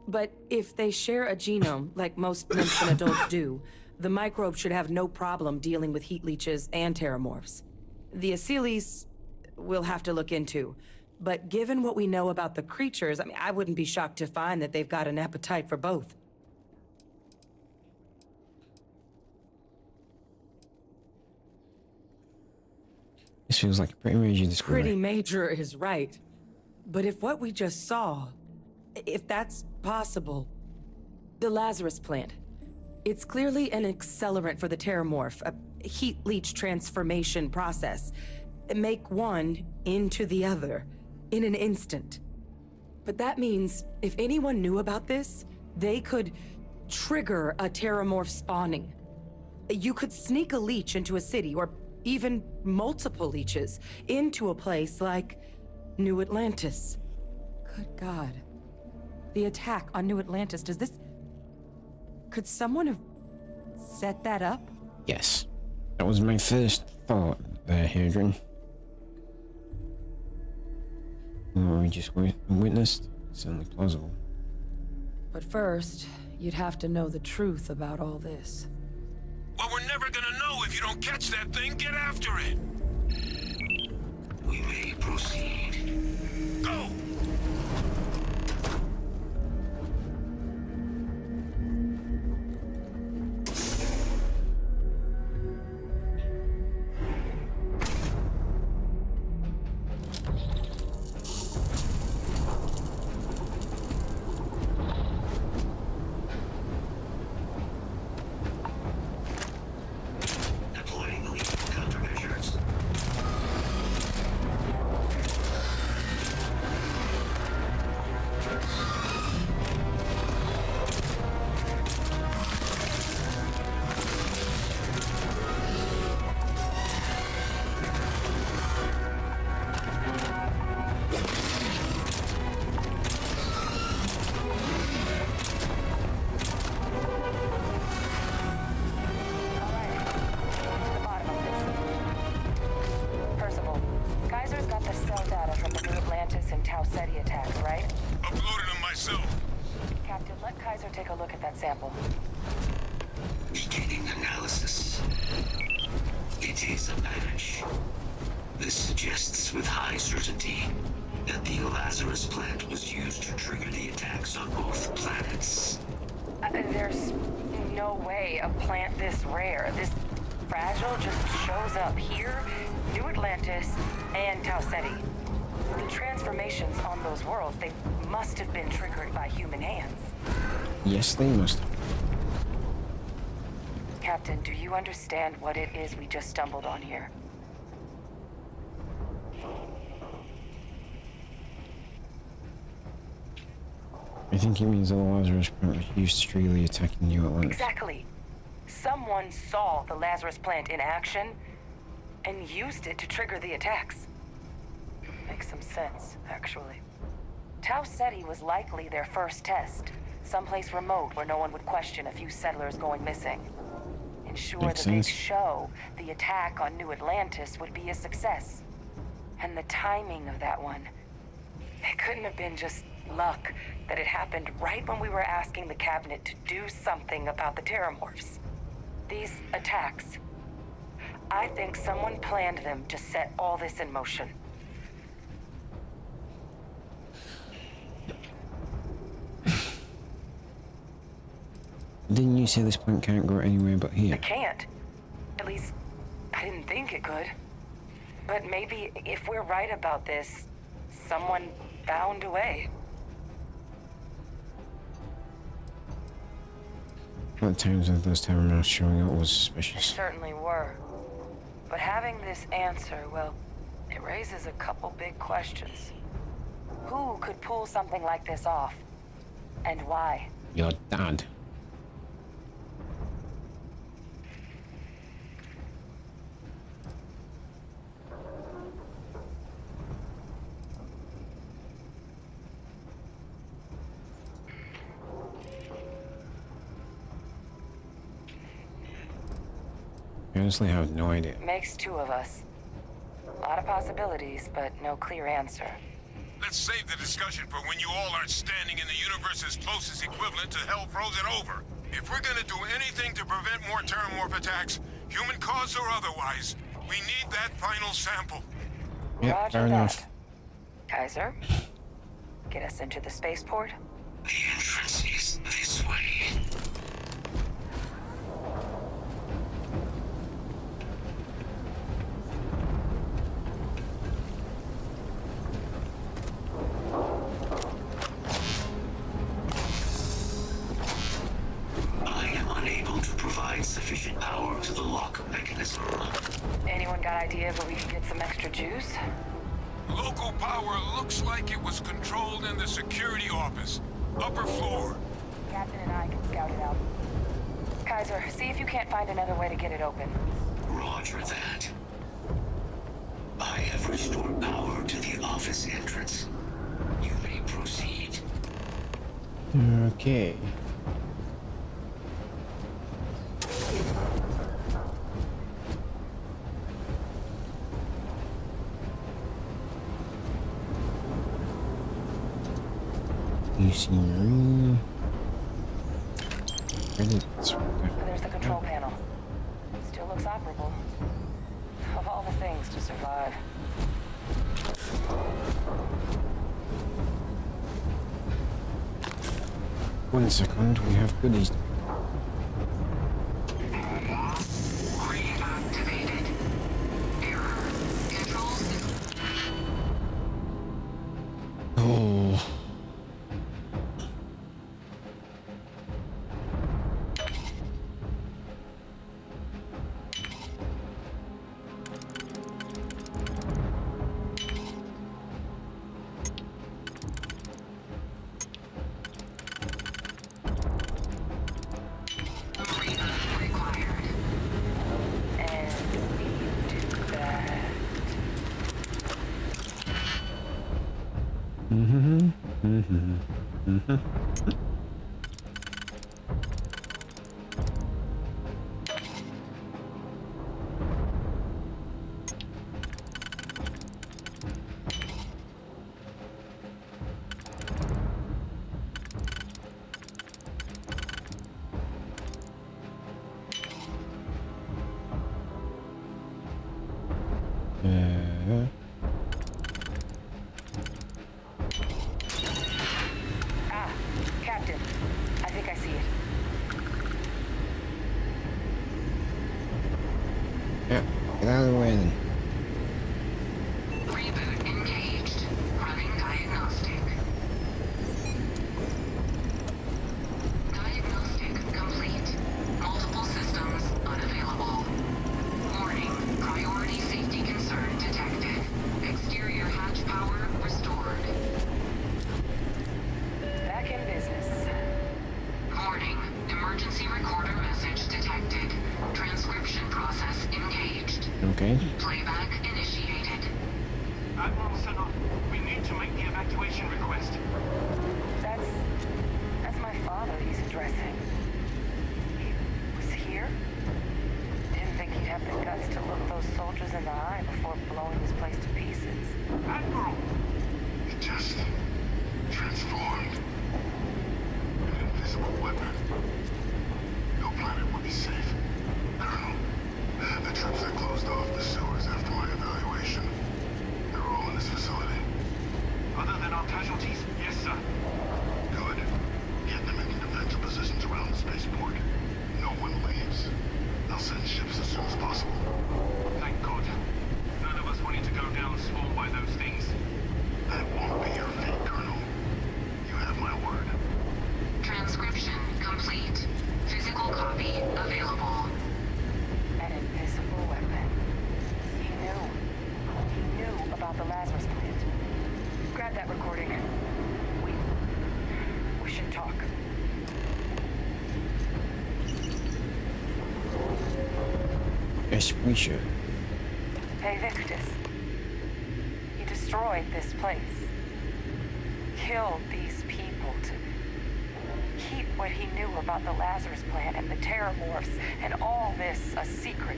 But if they share a genome, like most nymphs and adults do, the microbe should have no problem dealing with heat leeches and terramorphs. The Aciles we'll have to look into. But given what we know about the creatures, I mean, I wouldn't be shocked to find that they've got an appetite for both. This feels like a pretty major discovery. Pretty major is right. But if what we just saw, if that's possible, the Lazarus plant, it's clearly an accelerant for the terramorph, a heat leech transformation process. Make one into the other in an instant. But that means if anyone knew about this, they could trigger a terramorph spawning. You could sneak a leech into a city, or even multiple leeches, into a place like New Atlantis. Good God. The attack on New Atlantis, does this... Could someone have set that up? Yes. That was my first thought there, Hadrian. What we just witnessed? Certainly plausible. But first, you'd have to know the truth about all this. Well, we're never gonna know if you don't catch that thing. Get after it. We may proceed. Go! Deploying lethal countermeasures. Percival, Kaiser's got the cell data from the New Atlantis and Tau Ceti attacks, right? Uploaded them myself. Captain, let Kaiser take a look at that sample. Beginning analysis. It is a match. This suggests with high certainty that the Lazarus plant was used to trigger the attacks on both planets. There's no way a plant this rare, this fragile, just shows up here, New Atlantis, and Tau Ceti. The transformations on those worlds, they must have been triggered by human hands. Yes, they must. Captain, do you understand what it is we just stumbled on here? I think it means the Lazarus plant was used to really attacking New Atlantis. Exactly. Someone saw the Lazarus plant in action and used it to trigger the attacks. Makes some sense, actually. Tau Ceti was likely their first test. Someplace remote where no one would question a few settlers going missing. Ensure Makes the big sense. show, the attack on New Atlantis, would be a success. And the timing of that one, it couldn't have been just luck that it happened right when we were asking the cabinet to do something about the terramorphs. These attacks, I think someone planned them to set all this in motion. Didn't you say this plant can't grow anywhere but here? It can't. At least, I didn't think it could. But maybe if we're right about this, someone found a way. What times of those terminals showing up was They suspicious. certainly were. But having this answer, well, it raises a couple big questions. Who could pull something like this off? And why? Your dad. I honestly have no idea. Makes two of us. A lot of possibilities, but no clear answer. Let's save the discussion for when you all aren't standing in the universe's closest equivalent to hell frozen over. If we're gonna do anything to prevent more Terramorph attacks, human caused or otherwise, we need that final sample. Yeah, Roger fair enough. that. Kaiser, get us into the spaceport? The entrance is this way. I am unable to provide sufficient power to the lock mechanism. Anyone got ideas where we can get some extra juice? Local power looks like it was controlled in the security office. Upper floor. Captain and I can scout it out. Kaiser, see if you can't find another way to get it open. Roger that. I have restored power to the office entrance. You may proceed. Okay. You see Marine. Credits. There's the control panel. Still looks operable. Of all the things to survive. One second, we have goodies. Reactivated. Error. Control system. Oh. Captain, I think I see it. Yeah, get out of the way then. Reboot engaged. Running diagnostic. Diagnostic complete. Multiple systems unavailable. Warning, priority safety concern detected. Exterior hatch power restored. Back in business. Warning, emergency recorder message detected. Transcription process engaged. Okay. Playback initiated. Admiral Senna, we need to make the evacuation request. That's my father he's addressing. He was here? Didn't think he'd have the guts to look those soldiers in the eye before blowing this place to pieces. Admiral! It just transformed. An invisible weapon. No planet would be safe. Colonel, the troops that closed off the sewers after my evaluation, they're all in this facility. Other than our casualties, yes, sir. Good. Get them into defensive positions around the spaceport. No one leaves. I'll send ships as soon as possible. Thank God. Yes, we should. Hey, Victus. He destroyed this place. Killed these people to keep what he knew about the Lazarus plant and the Terramorphs and all this a secret.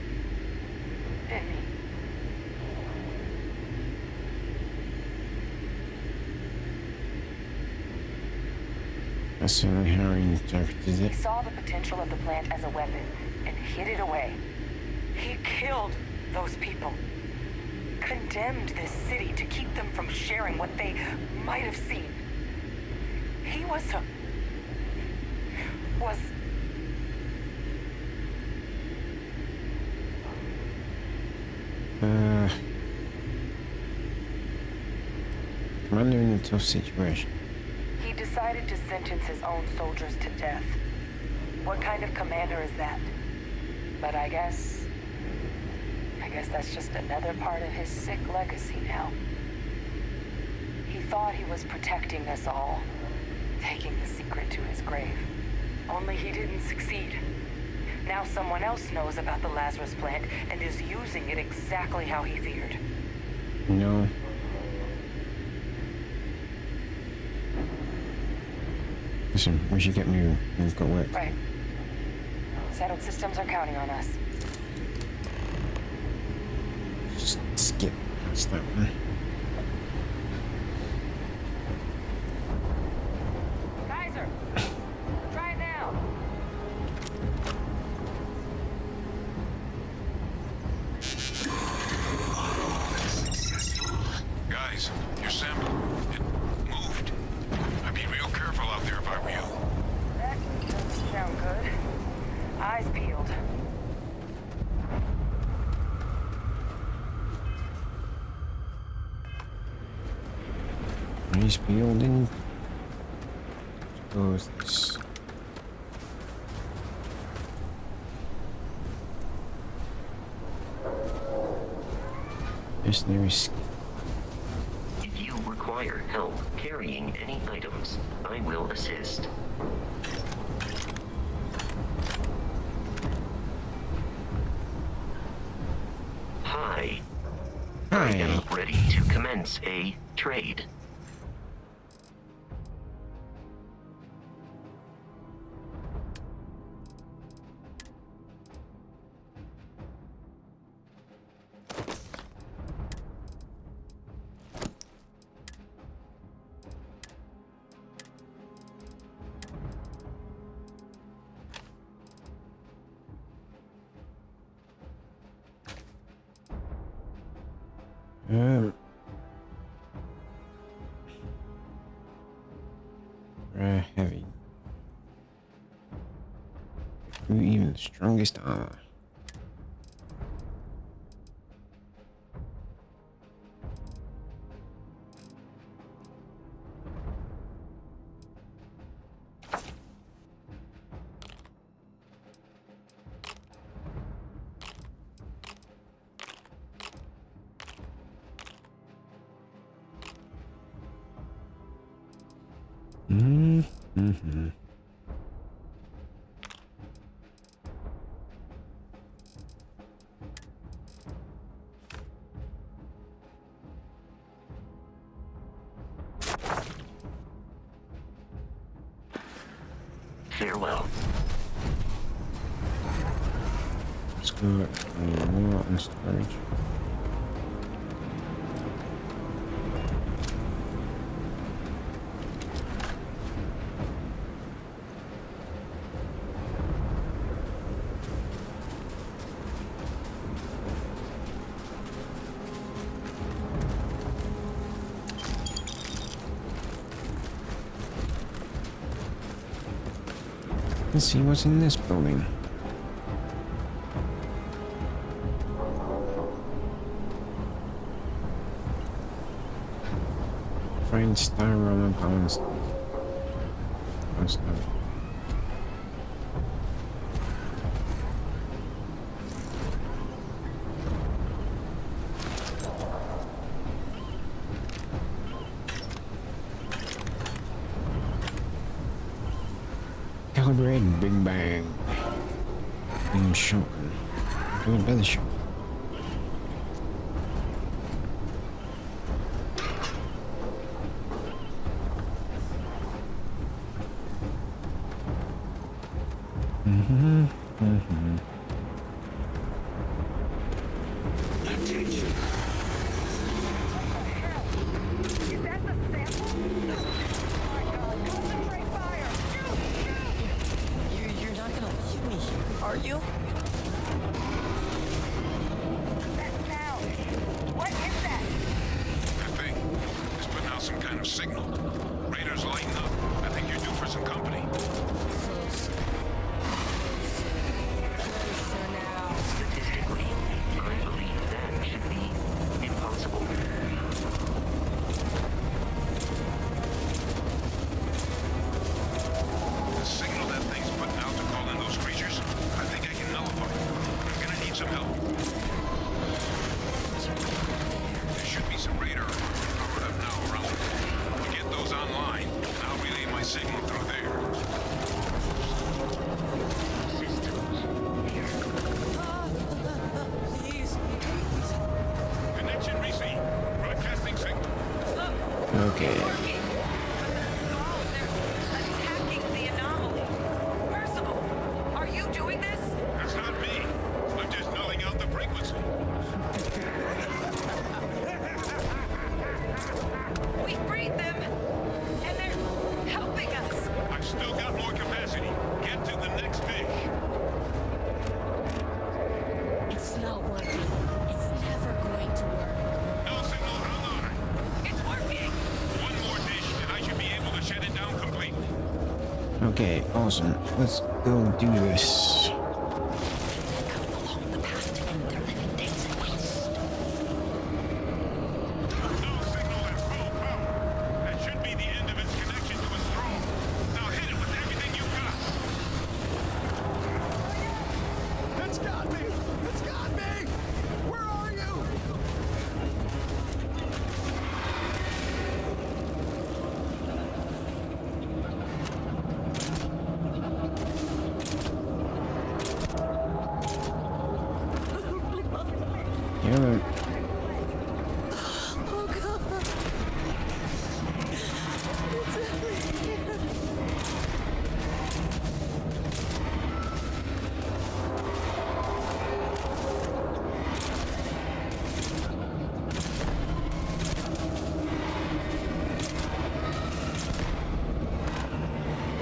Didn't he? That's certainly how he interpreted He it. saw the potential of the plant as a weapon and hid it away. He killed those people. Condemned this city to keep them from sharing what they might have seen. He was Commander in a tough situation. He decided to sentence his own soldiers to death. What kind of commander is that? But I guess that's just another part of his sick legacy now. He thought he was protecting us all, taking the secret to his grave. Only he didn't succeed. Now someone else knows about the Lazarus plant and is using it exactly how he feared. No. Listen, we should get moving. We've got work. Right. Settled systems are counting on us. Just skip past that one. Kaiser! Try it now! Guys, your sample, it moved. I'd be real careful out there if I were you. That doesn't sound good. Eyes peeled. Nice building. Suppose this. There's no risk. If you require help carrying any items, I will assist. Hi. I am ready to commence a trade. Heavy. Who even the strongest armor? Mm-hmm. Farewell. Let's go more on storage. Let's see what's in this building. Find styrofoam and pounds. Calibrated Big Bang. Shotgun. Do a better shot. Attention. Is that the sample? Oh my god, concentrate fire! Shoot! You're not gonna leave me here, are you? That sound! What is that? That thing is putting out some kind of signal. Radar's lighting up. I think you're due for some company. Statistically, I believe that should be impossible. The signal that thing's putting out to call in those creatures, I think I can nullify it. I'm gonna need some help. There should be some radar powered up now around the corner. We get those online, and I'll relay my signal through there. Systems here. Please. Connection received. Broadcasting signal. Okay. Attacking the anomaly. Percival, are you doing this? That's not me. I'm just nulling out the frequency. We freed them, and they're helping us. I've still got more capacity. Get to the next fish. It's not working. It's never going to work. No signal online. It's working. One more dish, and I should be able to shut it down completely. Okay, awesome. Let's go do this. Along the path to end their living days in waste. No signal at full power. That should be the end of its connection to its throne. Now hit it with everything you've got. It's got me! It's got me! Where are you? Yeah. Oh god. It's everywhere.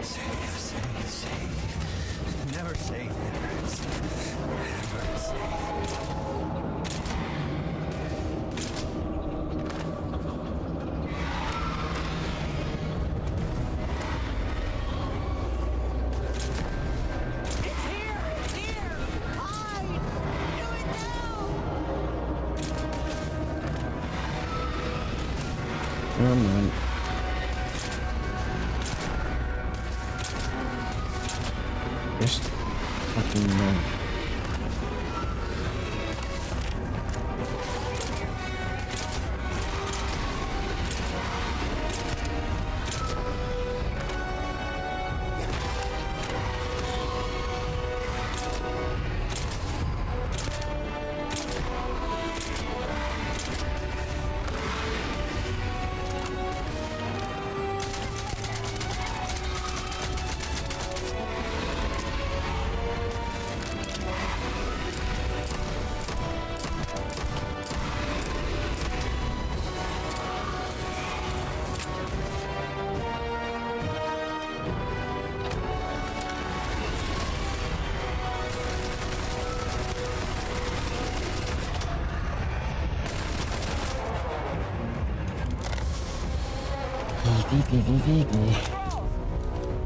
Save. Never save. Never save. It's here! Here! Hide! Do it now! Come on. Just fucking no.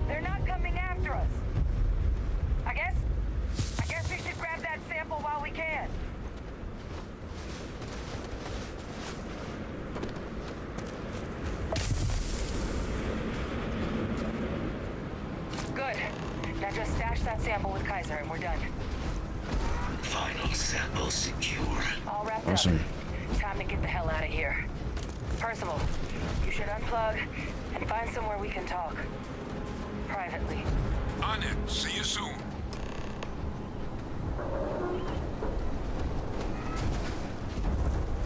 They're not coming after us. I guess we should grab that sample while we can. Good. Now just stash that sample with Kaiser and we're done. Final sample secure. All wrapped Awesome. up. Time to get the hell out of here. Percival, you should unplug and find somewhere we can talk. Privately. On it. See you soon.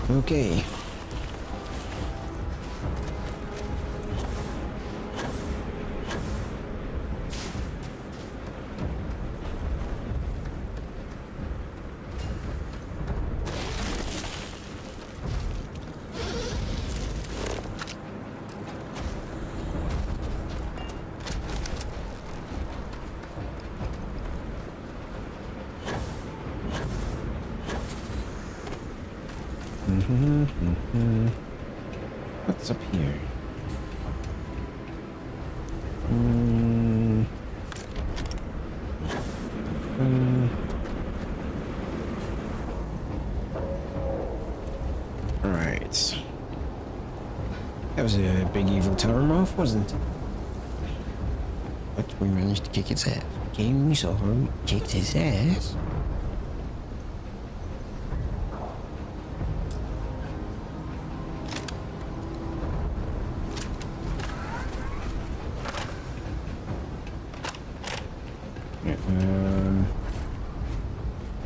Okay. What's up here? Alright. That was a big evil Terramorph, wasn't it? But we managed to kick its ass. Game we saw him kicked his ass.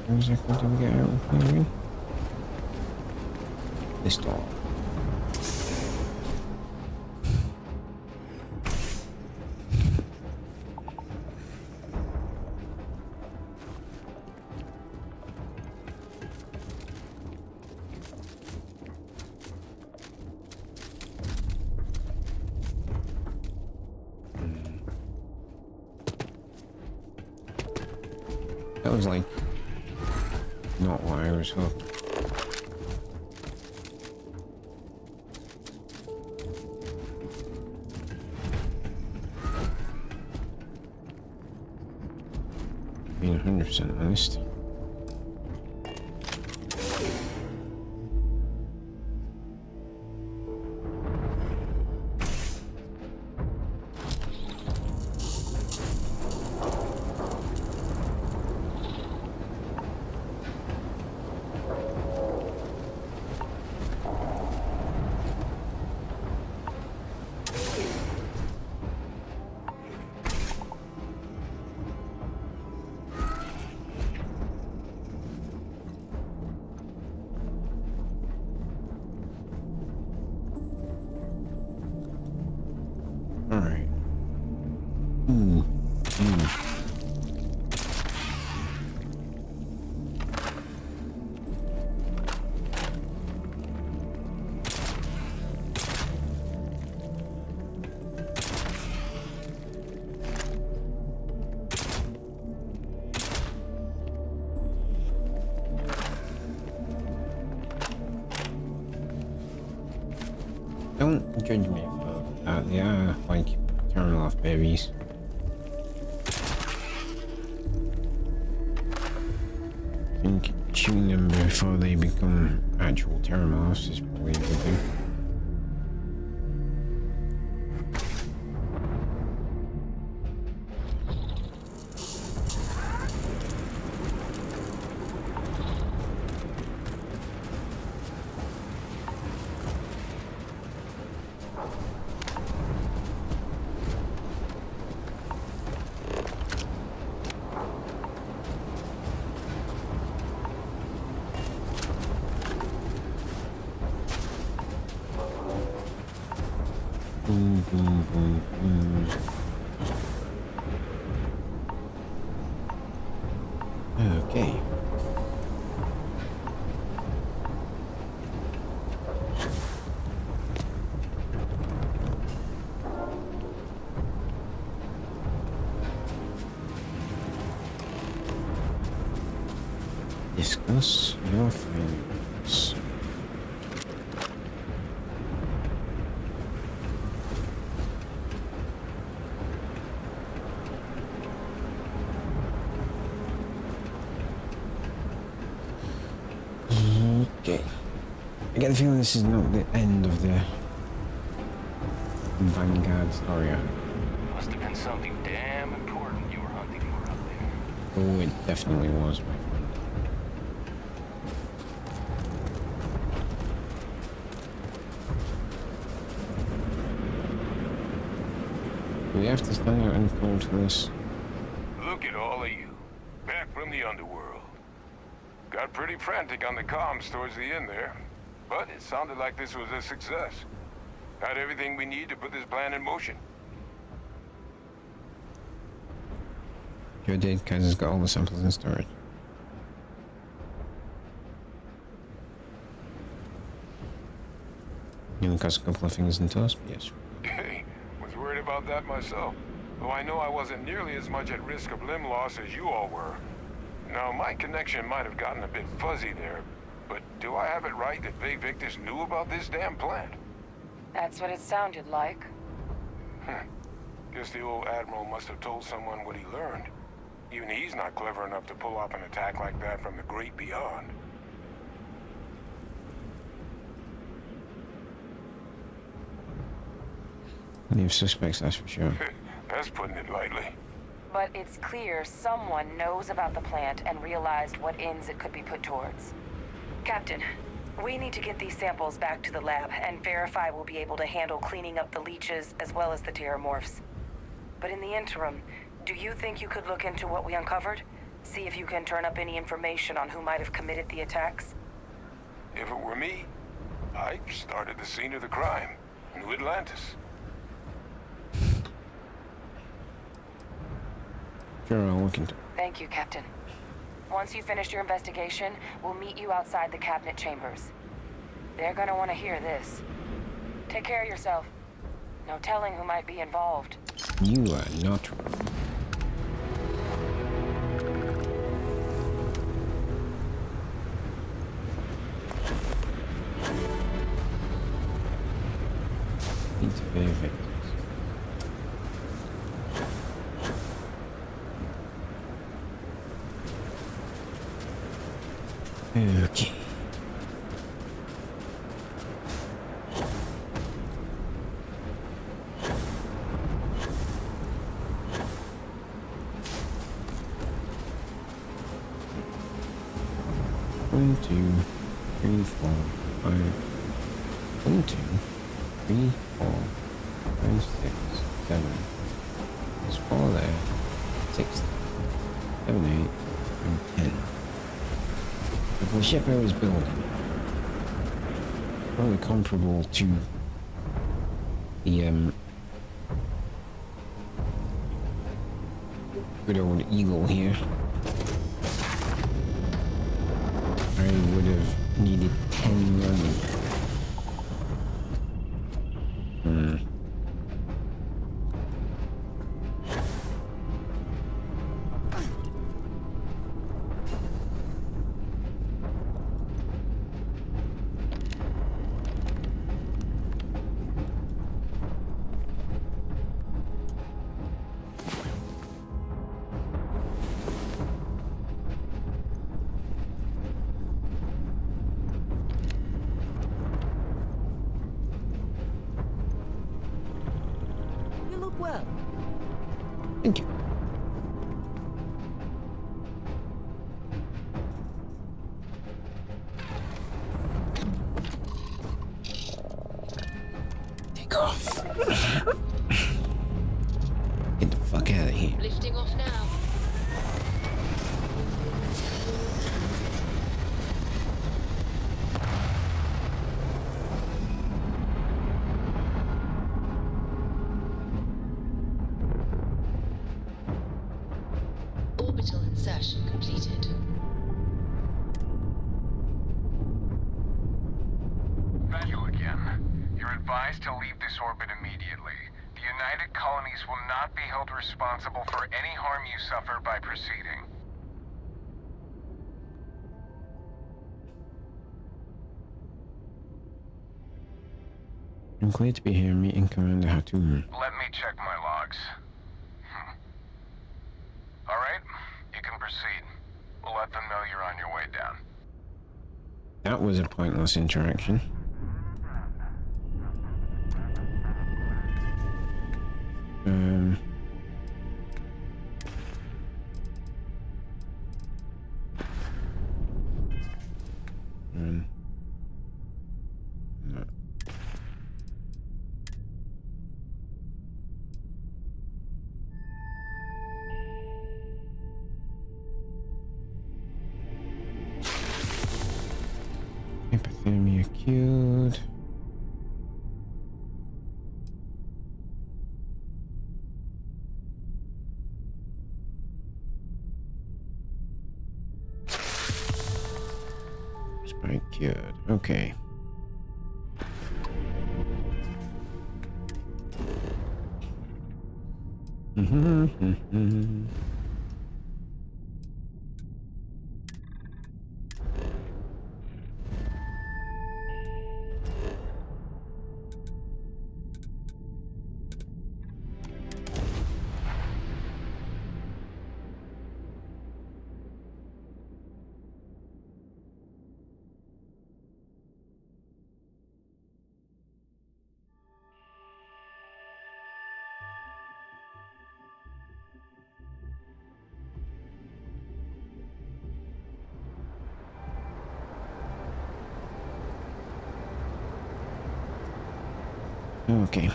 How exactly do we get out of here again? This door. That was like not what I was hoping. Being 100% honest. Alright. Don't judge me for that. They are like turning off babies. I think shooting them before they become actual Terramorphs is probably a good thing. Okay. Discuss your findings. Okay. I get the feeling this is not the end of the Vanguard story. Must have been something damn important you were hunting for out there. Oh, it definitely was, my friend. Do we have to stand out and cold for this? Look at all of you. Back from the underworld. Got pretty frantic on the comms towards the end there. But it sounded like this was a success. Got everything we need to put this plan in motion. Sure did, Kaiser's got all the samples in storage. You got a couple of fingers in toast? Yes. Hey, was worried about that myself. Though I know I wasn't nearly as much at risk of limb loss as you all were. Now, my connection might have gotten a bit fuzzy there, but Do I have it right that Big Victus knew about this damn plant? That's what it sounded like. Guess the old Admiral must have told someone what he learned. Even he's not clever enough to pull off an attack like that from the great beyond. Plenty of suspects, that's for sure. That's putting it lightly. But it's clear someone knows about the plant and realized what ends it could be put towards. Captain, we need to get these samples back to the lab and verify we'll be able to handle cleaning up the leeches as well as the terramorphs. But in the interim, do you think you could look into what we uncovered? See if you can turn up any information on who might have committed the attacks? If it were me, I'd start at the scene of the crime, New Atlantis. Sure, I'll look into it. Thank you, Captain. Once you've finished your investigation, we'll meet you outside the cabinet chambers. They're gonna want to hear this. Take care of yourself. No telling who might be involved. You are not wrong. It's very effective. Okay. One, two, three, four, five. 1, 2, 3, 4, 5, 6, 7. There's 4 there. 6, 7, 8, and 10. The ship I was building, probably comparable to the good old Eagle here. I would have needed 10 running. Well, Thank you. Take off. Get the fuck out of here. Lifting off now. Orbital insertion completed. Value again. You're advised to leave this orbit immediately. The United Colonies will not be held responsible for any harm you suffer by proceeding. I'm glad to be here meeting Commander Hatum. Let me check my logs. All right, you can proceed. We'll let them know you're on your way down. That was a pointless interaction. No. Hypothermia cured. Spike cured. Okay. Okay.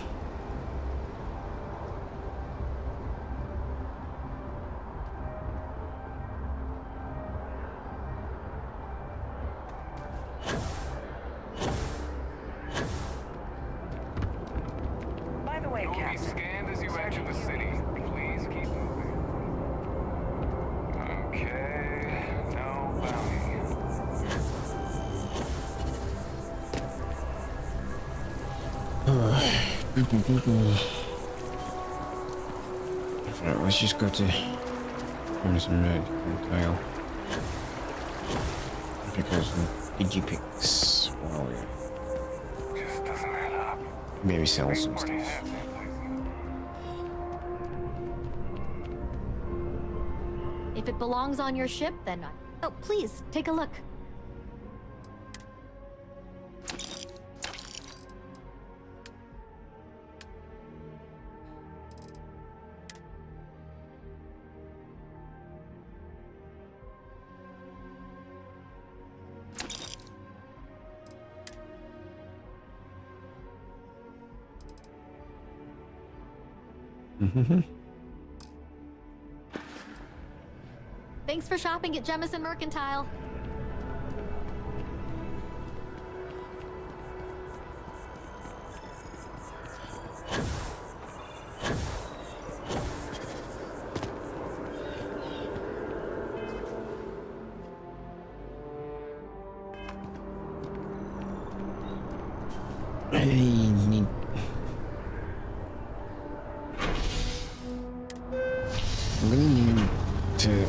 By the way, You'll be Captain, scanned as you enter the city. Please keep moving. Okay, no bounty. Alright, let's just go to some tile. Because some digipicks. Wow, yeah. Just doesn't add up. Maybe sell some stuff. If it belongs on your ship, then not. Oh, please, take a look. Mm-hmm. Thanks for shopping at Jemison Mercantile. I need... I'm gonna need to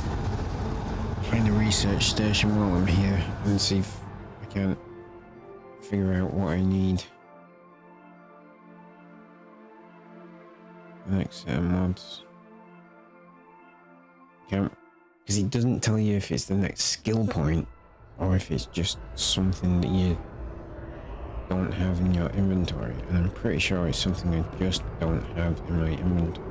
find a research station while I'm here and see if I can figure out what I need. The next set of mods. Can't, because it doesn't tell you if it's the next skill point or if it's just something that you don't have in your inventory, and I'm pretty sure it's something I just don't have in my inventory.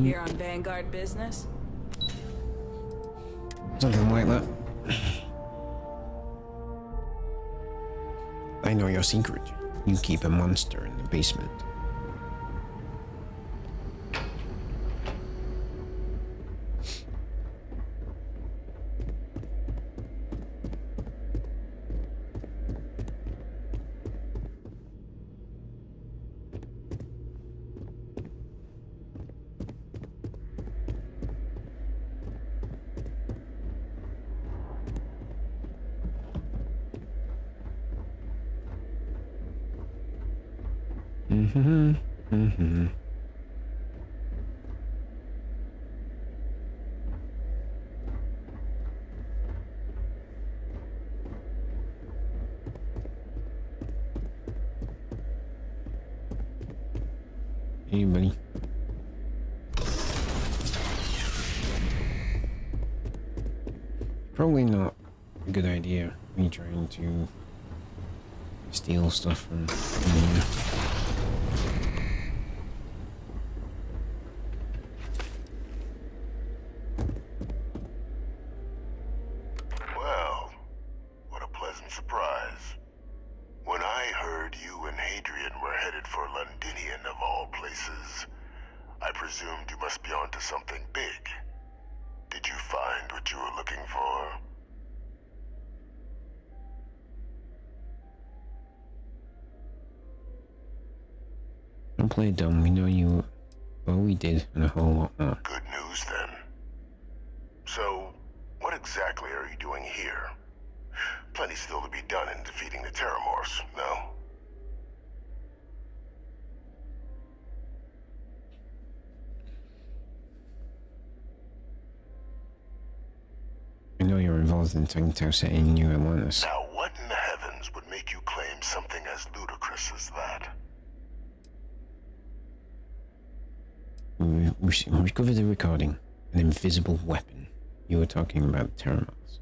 Here on Vanguard business? Something like that. I know your secret. You keep a monster in the basement. Mm-hmm. Mm-hmm. Hey, buddy. Probably not a good idea, me trying to steal stuff from here. Well, what a pleasant surprise. When I heard you and Hadrian were headed for Londinian of all places, I presumed you must be onto something big. Did you find what you were looking for? Don't play dumb, we know you... Well, we did, and a whole lot more. Good news, then. So, what exactly are you doing here? Plenty still to be done in defeating the Terramorphs, no? I know you're involved in Tangtao City in New Atlantis. Now, what in the heavens would make you claim something as ludicrous as that? We recovered the recording. An invisible weapon. You were talking about Terramals.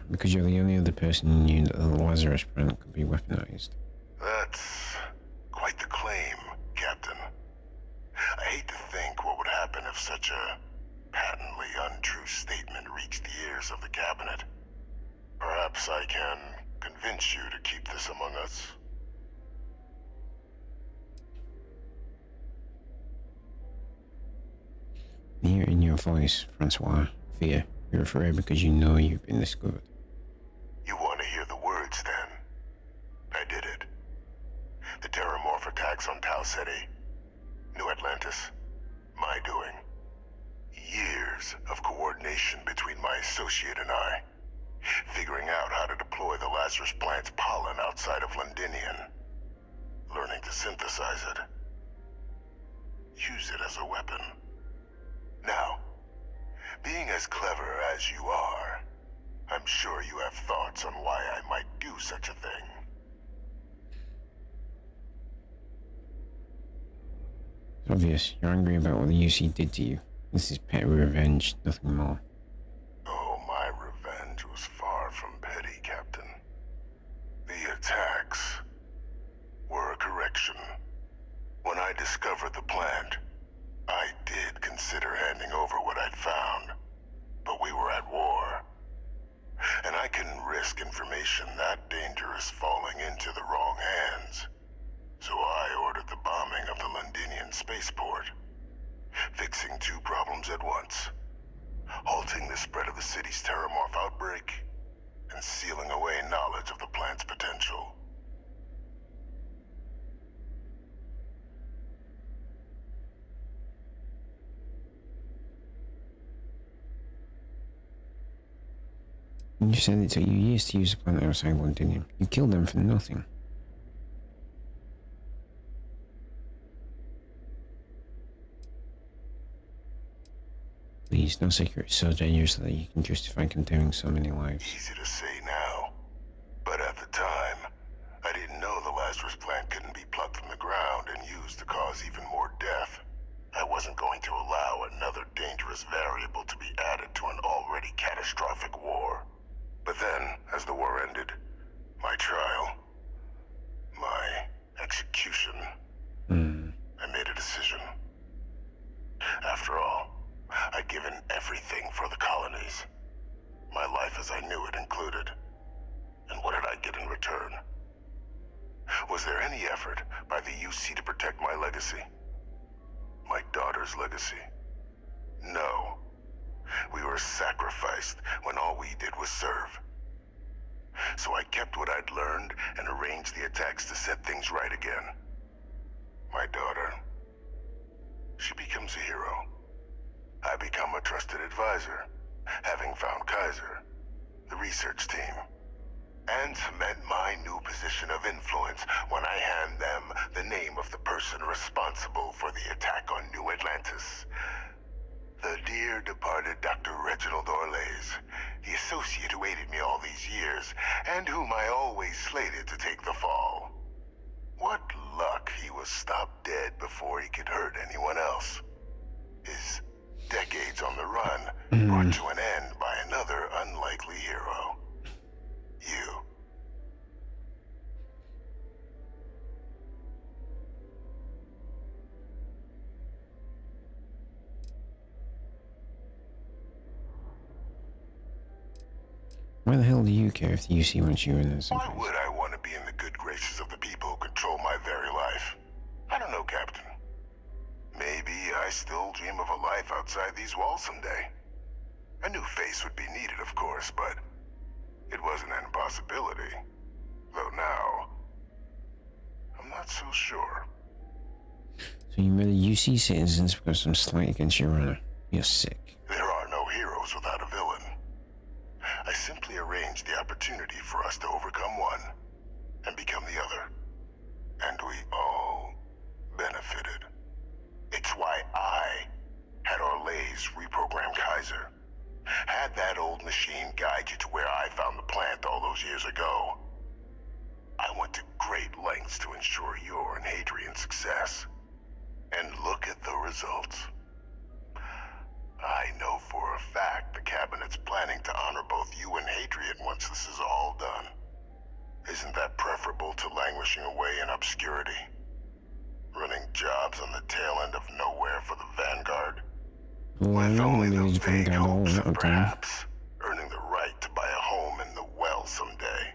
Because you're the only other person who knew that the Lazarus plant could be weaponized. That's quite the claim, Captain. I hate to think what would happen if such a patently untrue statement reached the ears of the cabinet. Perhaps I can convince you to keep this among us. Hear in your voice, Francois, fear. You're afraid because you know you've been discovered. You want to hear the words, then? I did it. The Terramorph attacks on Tau Ceti, New Atlantis, my doing. Years of coordination between my associate and I, figuring out how to deploy the Lazarus plant's pollen outside of Londinian, learning to synthesize it, use it as a weapon. Now, being as clever as you are, I'm sure you have thoughts on why I might do such a thing. It's obvious. You're angry about what the UC did to you. This is petty revenge, nothing more. Oh, my revenge was far from petty, Captain. The attacks were a correction. When I discovered the plant, I did consider handing over what I'd found, but we were at war. And I couldn't risk information that dangerous falling into the wrong hands. So I ordered the bombing of the Londinian spaceport, fixing two problems at once. Halting the spread of the city's Terramorph outbreak, and sealing away knowledge of the plant's potential. You said it took you years to use the plant outside one, didn't you? You killed them for nothing. Please, no secret is so dangerous that you can justify condemning so many lives. Easy to say now, but at the time, I didn't know the Lazarus plant couldn't be plucked from the ground and used to cause even more death. I wasn't going to allow another dangerous variable to be added to an already catastrophic war. But then, as the war ended, my trial, my execution, I made a decision. After all, I'd given everything for the colonies. My life as I knew it included. And what did I get in return? Was there any effort by the UC to protect my legacy? My daughter's legacy? No. We were sacrificed when all we did was serve. So I kept what I'd learned and arranged the attacks to set things right again. My daughter, she becomes a hero. I become a trusted advisor, having found Kaiser, the research team, and cement my new position of influence when I hand them the name of the person responsible for the attack on New Atlantis. The dear departed Dr. Reginald Orlays, the associate who aided me all these years, and whom I always slated to take the fall. What luck he was stopped dead before he could hurt anyone else. His decades on the run brought to an end by another unlikely hero. You. Why the hell do you care if the UC wants you in this? Why would I want to be in the good graces of the people who control my very life? I don't know, Captain. Maybe I still dream of a life outside these walls someday. A new face would be needed, of course, but it wasn't an impossibility. Though now, I'm not so sure. So you murder UC citizens because of some slight against your honor. You're sick. There are no heroes without a villain. I simply arranged the opportunity for us to overcome one and become the other. And we all benefited. It's why I had Orlays reprogram Kaiser. Had that old machine guide you to where I found the plant all those years ago. I went to great lengths lengths to ensure your and Hadrian's success. And look at the results. I know for a fact the Cabinet's planning to honor both you and Hadrian once this is all done. Isn't that preferable to languishing away in obscurity? Running jobs on the tail end of nowhere for the Vanguard? With only the vague hopes of perhaps earning the right to buy a home in the well someday.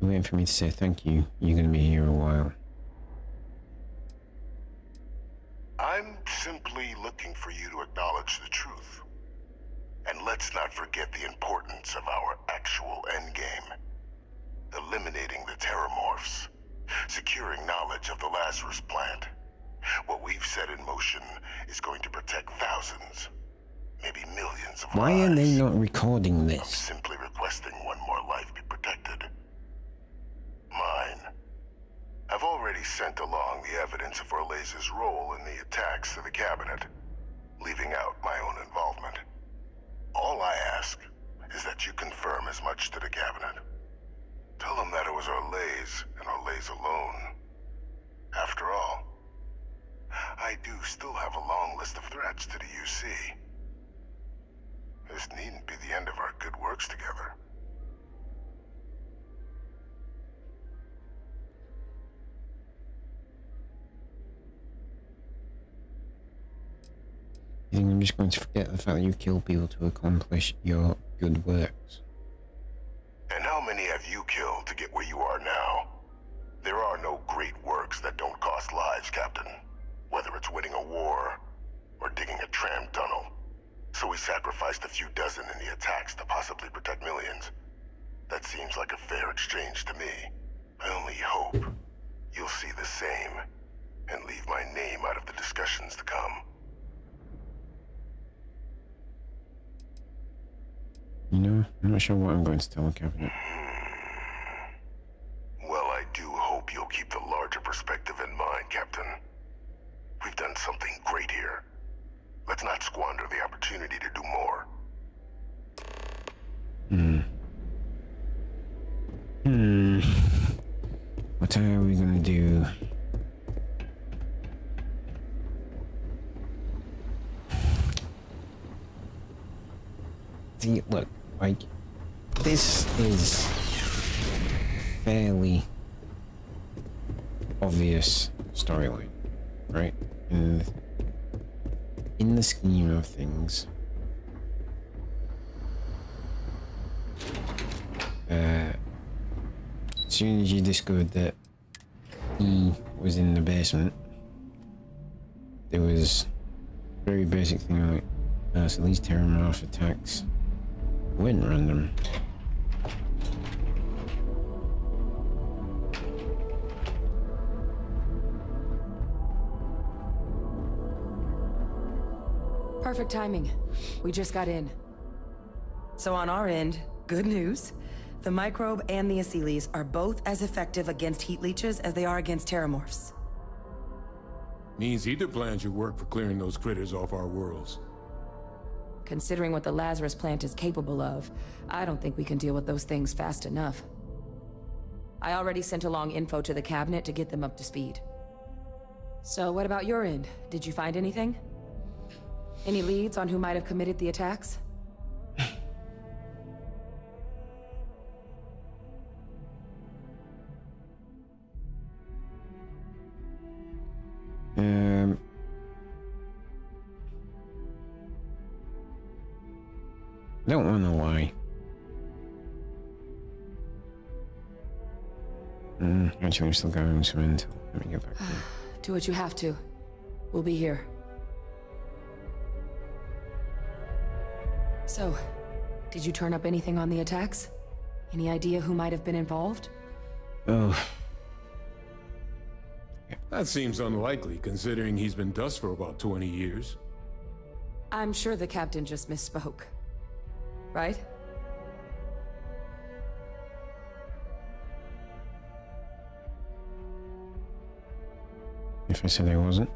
You're waiting for me to say thank you. You're going to be here a while. I'm simply looking for you to acknowledge the truth. And let's not forget the importance of our actual endgame. Eliminating the terramorphs. Securing knowledge of the Lazarus plant. What we've set in motion is going to protect thousands, maybe millions of lives. Why are they not recording I'm this? simply requesting one more life be protected. Mine. I've already sent along the evidence of Orleza's role in the attacks to the Cabinet, leaving out my own involvement. All I ask is that you confirm as much to the Cabinet. Tell them that it was Orlez and Orlez alone. After all, I do still have a long list of threats to the UC. This needn't be the end of our good works together. You think I'm just going to forget the fact that you kill people to accomplish your good works? And how many have you killed to get where you are now? There are no great works that don't cost lives, Captain. Whether it's winning a war, or digging a tram tunnel. So we sacrificed a few dozen in the attacks to possibly protect millions. That seems like a fair exchange to me. I only hope you'll see the same, and leave my name out of the discussions to come. You know, I'm not sure what I'm going to tell the Cabinet. Well, I do hope you'll keep the larger perspective in mind, Captain. We've done something great here. Let's not squander the opportunity to do more. What are we gonna do? See, look, like, this is fairly obvious storyline, right? In the scheme of things, as soon as you discovered that he was in the basement, there was a very basic thing like, so these terramorph attacks weren't random. Perfect timing. We just got in. So on our end, good news. The microbe and the Asylees are both as effective against heat leeches as they are against terramorphs. Means either plan should work for clearing those critters off our worlds. Considering what the Lazarus plant is capable of, I don't think we can deal with those things fast enough. I already sent along info to the Cabinet to get them up to speed. So what about your end? Did you find anything? Any leads on who might have committed the attacks? Don't want to lie. Actually, I'm still going to until let me get back there. Do what you have to. We'll be here. So, did you turn up anything on the attacks? Any idea who might have been involved? Oh. That seems unlikely, considering he's been dust for about 20 years. I'm sure the captain just misspoke. Right? If I said I wasn't?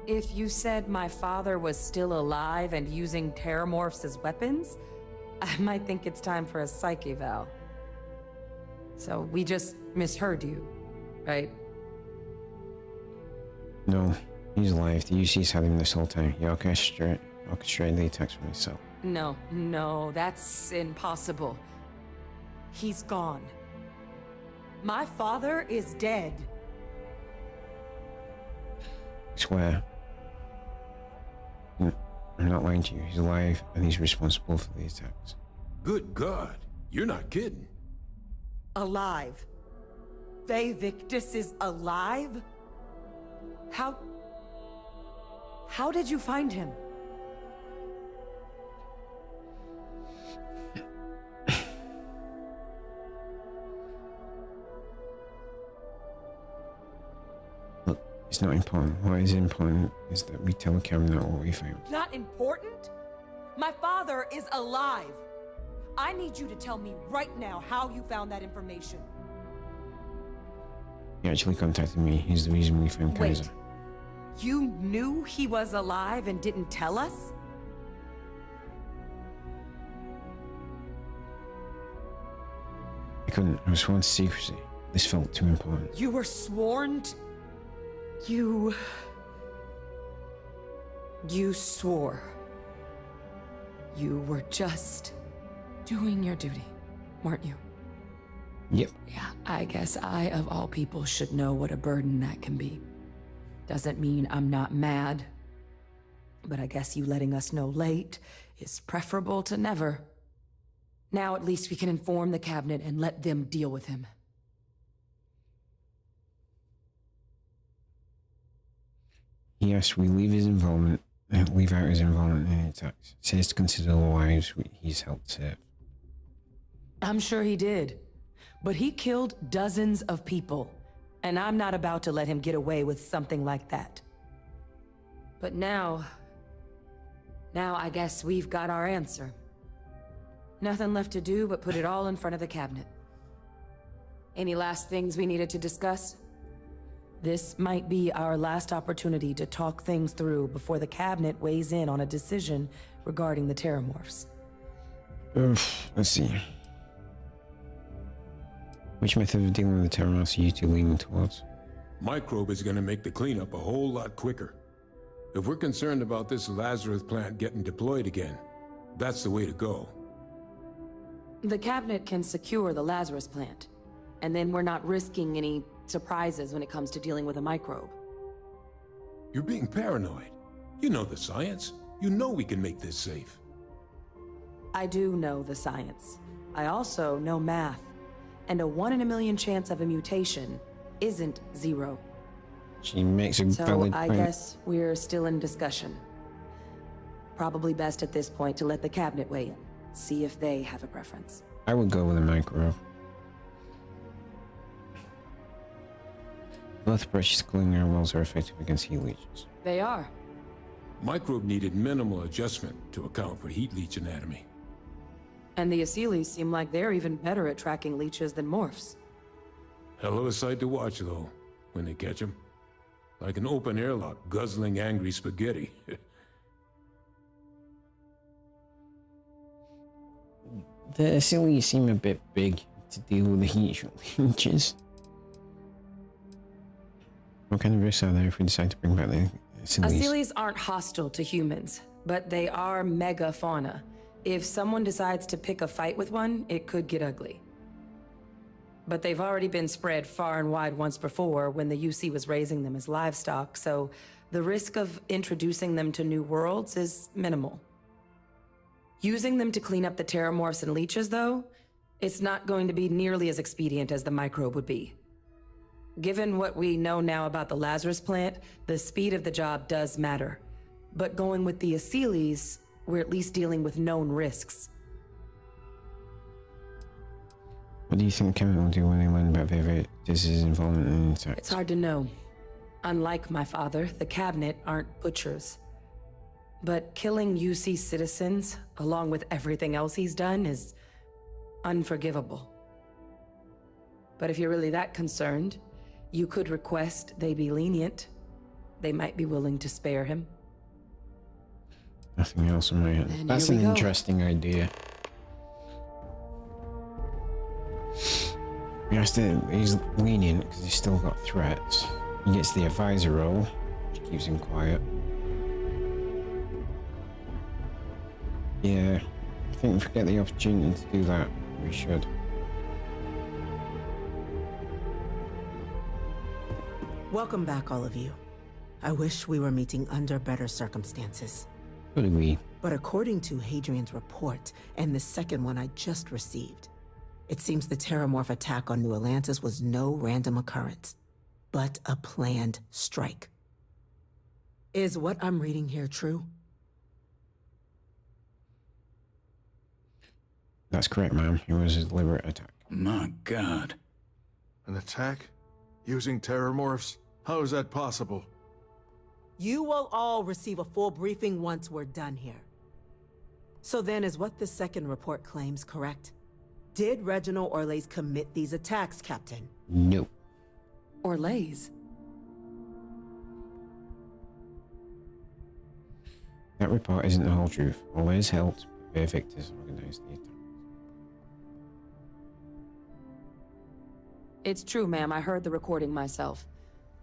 If you said my father was still alive and using terramorphs as weapons, I might think it's time for a psych eval. So we just misheard you, right? No, he's alive. The UC's had him this whole time. He orchestrated the attacks from himself. No, that's impossible. He's gone. My father is dead. I swear. I'm not lying to you. He's alive, and he's responsible for the attacks. Good God, you're not kidding. Alive. Faye Victus is alive? How did you find him? Look, it's not important. What is important is that we tell the cabinet what we found. Not important? My father is alive. I need you to tell me right now how you found that information. He actually contacted me. He's the reason we found Kaiser. Wait. You knew he was alive and didn't tell us? I couldn't. I was sworn to secrecy. This felt too important. You were sworn to... You swore. You were just doing your duty, weren't you? Yep. Yeah, I guess I, of all people, should know what a burden that can be. Doesn't mean I'm not mad, but I guess you letting us know late is preferable to never. Now at least we can inform the cabinet and let them deal with him. He asked we leave out his involvement in the attacks. Says to consider the lives he's helped save. I'm sure he did. But he killed dozens of people, and I'm not about to let him get away with something like that. But now I guess we've got our answer. Nothing left to do but put it all in front of the cabinet. Any last things we needed to discuss? This might be our last opportunity to talk things through before the cabinet weighs in on a decision regarding the terramorphs. Let's see. Which method of dealing with the terramorphs are you two leaning towards? Microbe is gonna make the cleanup a whole lot quicker. If we're concerned about this Lazarus plant getting deployed again, that's the way to go. The cabinet can secure the Lazarus plant, and then we're not risking any surprises when it comes to dealing with a microbe. You're being paranoid. You know the science. You know we can make this safe. I do know the science. I also know math. And a 1 in a million chance of a mutation isn't 0. She makes a valid point. So I guess we're still in discussion. Probably best at this point to let the cabinet weigh in. See if they have a preference. I would go with a microbe. Both precious cleaner wells are effective against heat leeches. They are. Microbe needed minimal adjustment to account for heat leech anatomy. And the Asylees seem like they're even better at tracking leeches than morphs. Hell of a sight to watch, though, when they catch them. Like an open airlock guzzling angry spaghetti. The Asylees seem a bit big to deal with the heat leeches. What kind of risks are there if we decide to bring back the Asylees? Asylees aren't hostile to humans, but they are mega fauna. If someone decides to pick a fight with one, it could get ugly. But they've already been spread far and wide once before when the UC was raising them as livestock, so the risk of introducing them to new worlds is minimal. Using them to clean up the terramorphs and leeches, though, it's not going to be nearly as expedient as the microbe would be. Given what we know now about the Lazarus plant, the speed of the job does matter. But going with the Asylees, we're at least dealing with known risks. What do you think Kevin will do when they learn about Victus's involvement in the attacks? It's hard to know. Unlike my father, the cabinet aren't butchers. But killing UC citizens, along with everything else he's done, is unforgivable. But if you're really that concerned, you could request they be lenient. they might be willing to spare him. Nothing else in my head. And That's here an we go. interesting idea. He's lenient because he's still got threats. He gets the advisor role, which keeps him quiet. Yeah, I think if we get the opportunity to do that, we should. Welcome back, all of you. I wish we were meeting under better circumstances. What do we? But according to Hadrian's report, and the second one I just received, it seems the Terramorph attack on New Atlantis was no random occurrence, but a planned strike. Is what I'm reading here true? That's correct, ma'am. It was a deliberate attack. My God. An attack? Using Terramorphs? How is that possible? You will all receive a full briefing once we're done here. So then, is what the second report claims correct? Did Reginald Orlays commit these attacks, Captain? No. Orlays? That report isn't the whole truth. Orlays helped, but their victors organized the attack. It's true, ma'am. I heard the recording myself.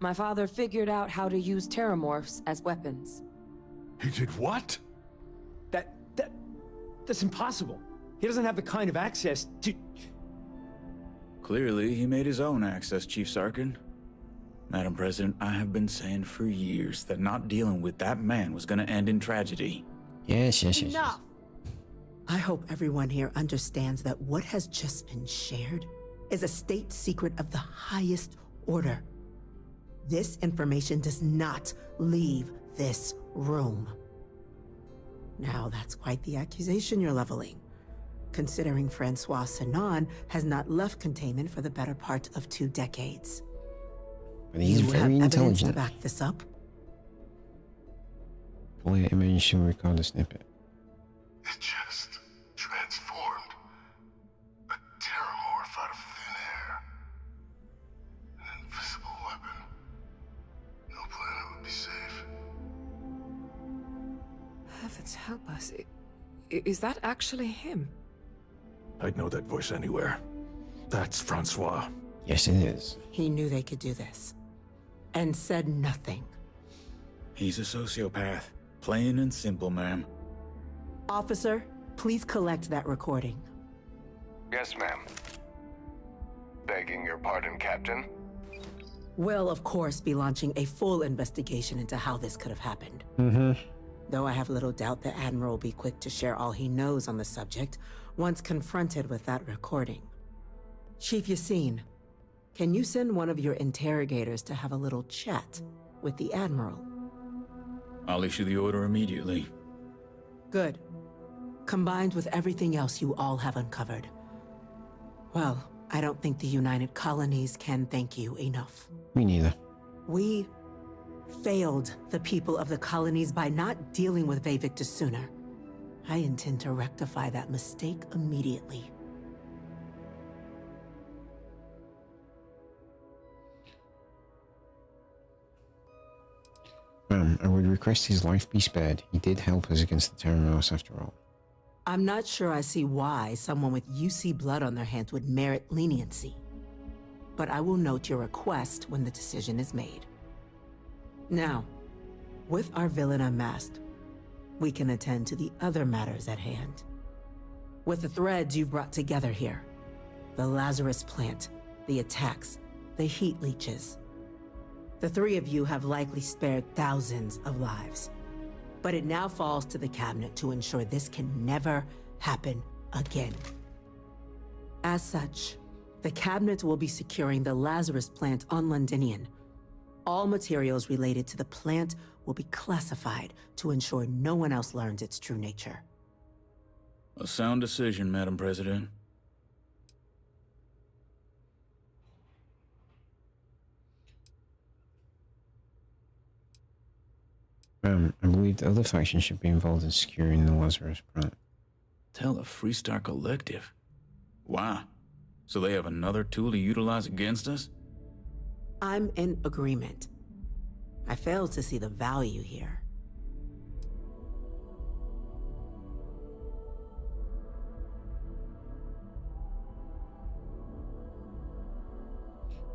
My father figured out how to use Terramorphs as weapons. He did what? That's impossible. He doesn't have the kind of access to... Clearly, he made his own access, Chief Sarkin. Madam President, I have been saying for years that not dealing with that man was going to end in tragedy. Yes. Enough! I hope everyone here understands that what has just been shared is a state secret of the highest order. This information does not leave this room. Now, that's quite the accusation you're leveling, considering Francois Sanon has not left containment for the better part of 2 decades. But he's you very have evidence to intelligent. back this up? Play an image and record a snippet. It just transformed. A Terramorph out of thin air. An invisible weapon. No planet would be safe. Heavens help us. Is that actually him? I'd know that voice anywhere. That's Francois. Yes, it is. He knew they could do this, and said nothing. He's a sociopath. Plain and simple, ma'am. Officer, please collect that recording. Yes, ma'am. Begging your pardon, Captain. We'll, of course, be launching a full investigation into how this could have happened. Though I have little doubt the Admiral will be quick to share all he knows on the subject once confronted with that recording. Chief Yassine, can you send one of your interrogators to have a little chat with the Admiral? I'll issue the order immediately. Good. Combined with everything else you all have uncovered. Well, I don't think the United Colonies can thank you enough. Me neither. We failed the people of the colonies by not dealing with Vavictus sooner. I intend to rectify that mistake immediately. I would request his life be spared. He did help us against the Terramorphs after all. I'm not sure I see why someone with UC blood on their hands would merit leniency. But I will note your request when the decision is made. Now, with our villain unmasked, we can attend to the other matters at hand. With the threads you've brought together here, the Lazarus plant, the attacks, the heat leeches, the 3 of you have likely spared thousands of lives. But it now falls to the Cabinet to ensure this can never happen again. As such, the Cabinet will be securing the Lazarus plant on Londinian. All materials related to the plant will be classified to ensure no one else learns its true nature. A sound decision, Madam President. I believe the other faction should be involved in securing the Lazarus plant. Tell the Freestar Collective. Wow. So they have another tool to utilize against us? I'm in agreement. I fail to see the value here.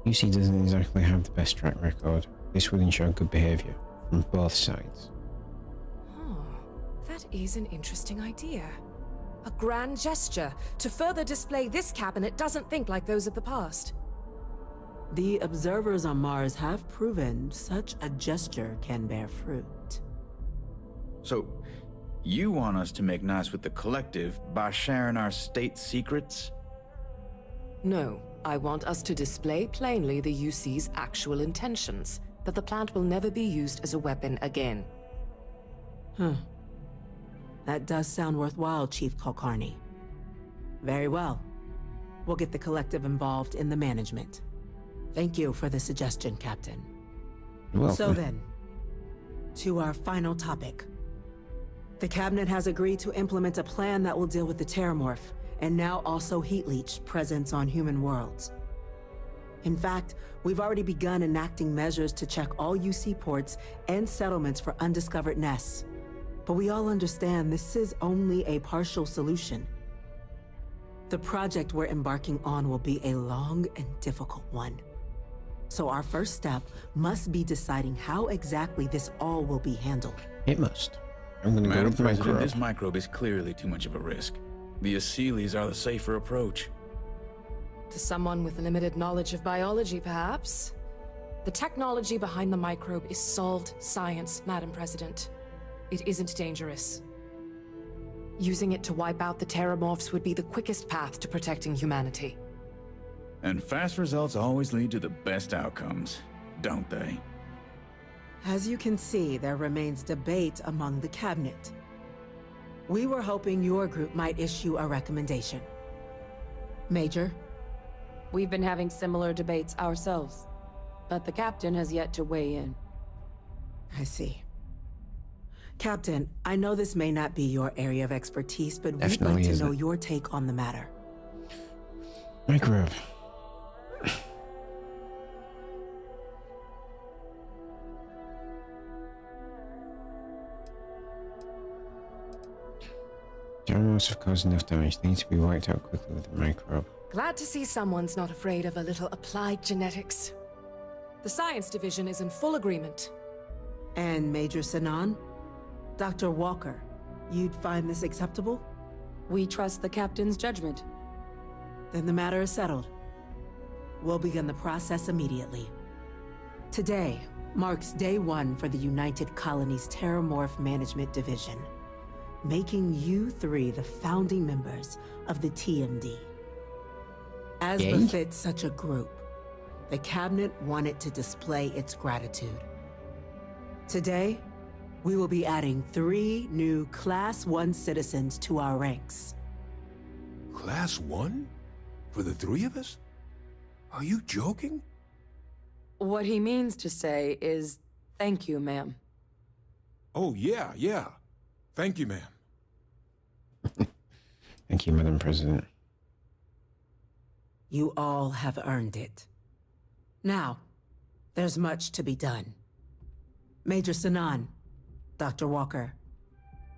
UC doesn't exactly have the best track record. This would ensure good behavior from both sides. Oh, that is an interesting idea. A grand gesture to further display this cabinet doesn't think like those of the past. The observers on Mars have proven such a gesture can bear fruit. So, you want us to make nice with the collective by sharing our state secrets? No, I want us to display plainly the UC's actual intentions, that the plant will never be used as a weapon again. That does sound worthwhile, Chief Kulkarni. Very well. We'll get the collective involved in the management. Thank you for the suggestion, Captain. You're welcome. So then, to our final topic. The Cabinet has agreed to implement a plan that will deal with the Terramorph, and now also Heat Leech presence on human worlds. In fact, we've already begun enacting measures to check all UC ports and settlements for undiscovered nests. But we all understand this is only a partial solution. The project we're embarking on will be a long and difficult one. So our first step must be deciding how exactly this all will be handled. It must. I'm gonna go Madam with the President, microbe. this microbe is clearly too much of a risk. The Aseles are the safer approach. To someone with limited knowledge of biology, perhaps? The technology behind the microbe is solved science, Madam President. It isn't dangerous. Using it to wipe out the Terramorphs would be the quickest path to protecting humanity. And fast results always lead to the best outcomes, don't they? As you can see, there remains debate among the Cabinet. We were hoping your group might issue a recommendation. Major? We've been having similar debates ourselves, but the Captain has yet to weigh in. I see. Captain, I know this may not be your area of expertise, but we'd like to know your take on the matter. Microbe. Terramorphs have caused enough damage. They need to be wiped out quickly with the microbe. Glad to see someone's not afraid of a little applied genetics. The science division is in full agreement. And Major Sinan? Dr. Walker, you'd find this acceptable? We trust the Captain's judgment. Then the matter is settled. We'll begin the process immediately. Today marks day one for the United Colonies Terramorph Management Division, making you three the founding members of the TMD. As befits such a group, the Cabinet wanted to display its gratitude. Today, we will be adding 3 new Class 1 citizens to our ranks. Class 1? For the 3 of us? Are you joking? What he means to say is, thank you, ma'am. Oh, yeah. Thank you, ma'am. Thank you, Madam President. You all have earned it. Now, there's much to be done. Major Sinan, Dr. Walker,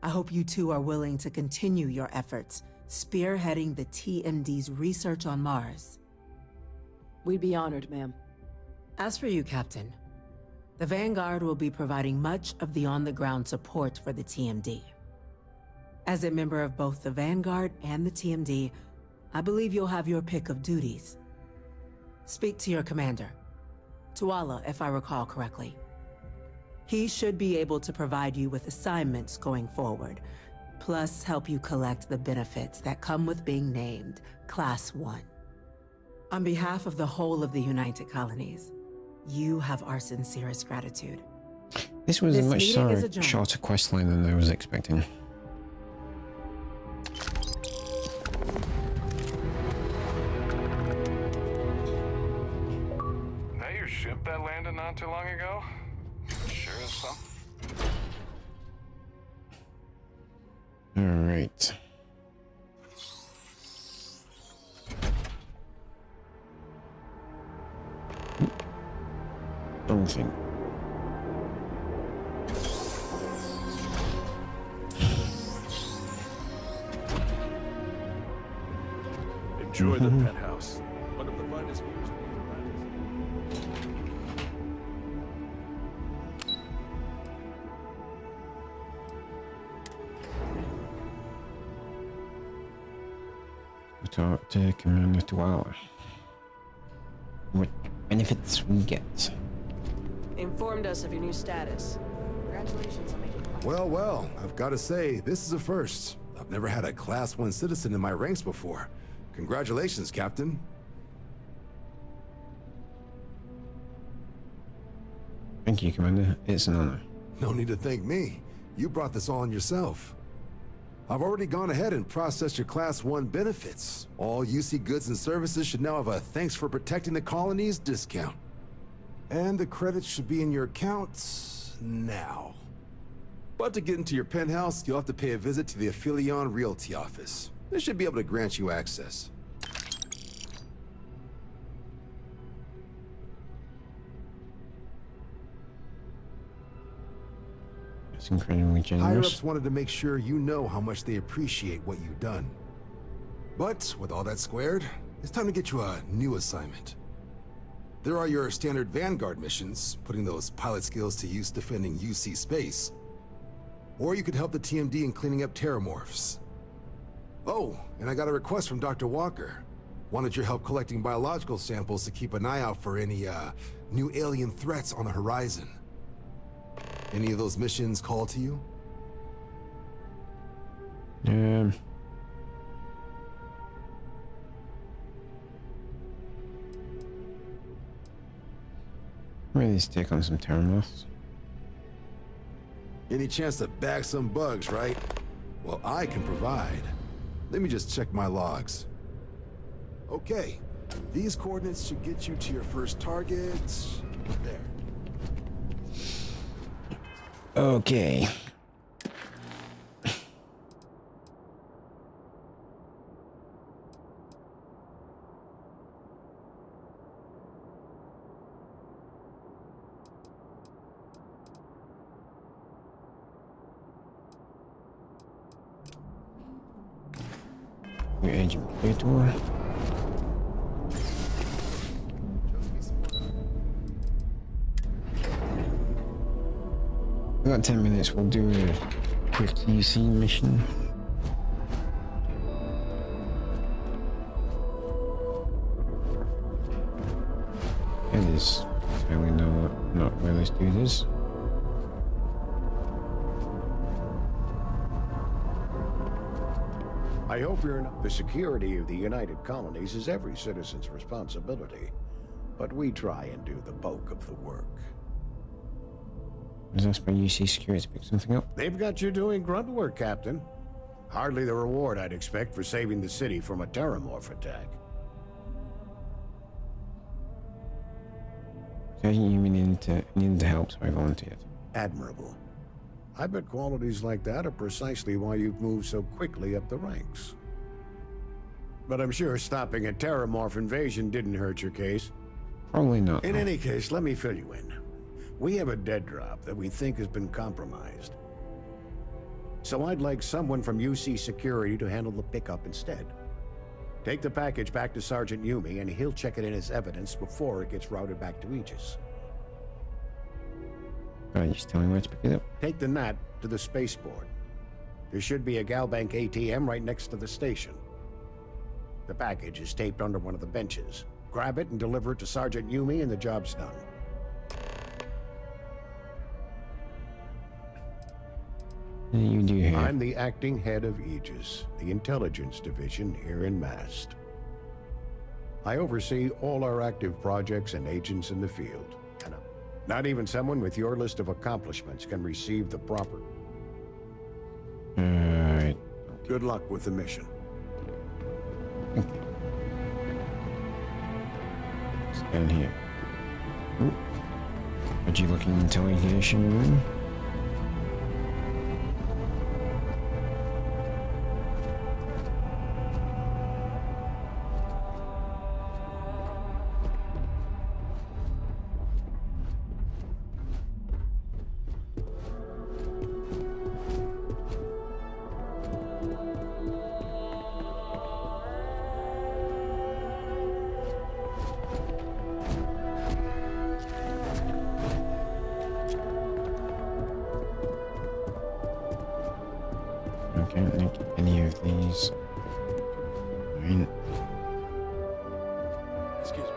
I hope you two are willing to continue your efforts, spearheading the TMD's research on Mars. We'd be honored, ma'am. As for you, Captain, the Vanguard will be providing much of the on-the-ground support for the TMD. As a member of both the Vanguard and the TMD, I believe you'll have your pick of duties. Speak to your commander, Tuala, if I recall correctly. He should be able to provide you with assignments going forward, plus help you collect the benefits that come with being named Class 1. On behalf of the whole of the United Colonies, you have our sincerest gratitude. This was a much meeting is adjourned. shorter quest line than I was expecting. That your ship that landed not too long ago? Sure is something. All right. Something. Enjoy the penthouse. One of the finest views on the planet. We talk to Commander Dweller. What benefits we get? Informed us of your new status. Congratulations on making it. Well, well, I've got to say, this is a first. I've never had a Class 1 citizen in my ranks before. Congratulations, Captain. Thank you, Commander. It's an honor. No need to thank me. You brought this on yourself. I've already gone ahead and processed your Class 1 benefits. All UC goods and services should now have a thanks for protecting the colonies discount. And the credits should be in your accounts now. But to get into your penthouse, you'll have to pay a visit to the Aphelion Realty office. They should be able to grant you access. That's incredibly generous. Higher-ups wanted to make sure you know how much they appreciate what you've done. But with all that squared, it's time to get you a new assignment. There are your standard Vanguard missions, putting those pilot skills to use defending UC space. Or you could help the TMD in cleaning up terramorphs. Oh, and I got a request from Dr. Walker. Wanted your help collecting biological samples to keep an eye out for any, new alien threats on the horizon. Any of those missions call to you? Ready to take on some terramorphs. Any chance to bag some bugs, right? Well, I can provide. Let me just check my logs. Okay, these coordinates should get you to your first target. There. Okay. Your agent Plator. We got 10 minutes. We'll do a quick UC mission. It is really not where this dude is. I hope you're not. The security of the United Colonies is every citizen's responsibility, but we try and do the bulk of the work. Is that where UC security to pick something up? They've got you doing grunt work, Captain. Hardly the reward I'd expect for saving the city from a terramorph attack. So you needed to help, so I volunteered. Admirable. I bet qualities like that are precisely why you've moved so quickly up the ranks. But I'm sure stopping a terramorph invasion didn't hurt your case. Probably not. In any case, let me fill you in. We have a dead drop that we think has been compromised. So I'd like someone from UC Security to handle the pickup instead. Take the package back to Sergeant Yumi and he'll check it in as evidence before it gets routed back to Aegis. Just tell me where to pick it up. Take the NAT to the spaceport. There should be a Galbank ATM right next to the station. The package is taped under one of the benches. Grab it and deliver it to Sergeant Yumi and the job's done. You do here. I'm the acting head of Aegis, the intelligence division here in Mast. I oversee all our active projects and agents in the field. And not even someone with your list of accomplishments can receive the proper... Alright. Good luck with the mission. Okay. It's down here. Ooh. Are you looking interrogation room? I can't nick any of these. Fine. Excuse me.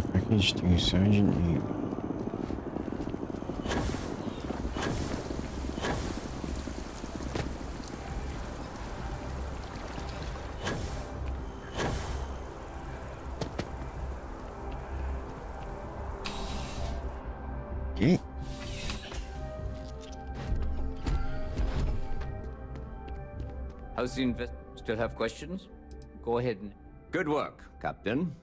The package to Sergeant Yu. Okay. How's the Still have questions? Go ahead and... Good work, Captain.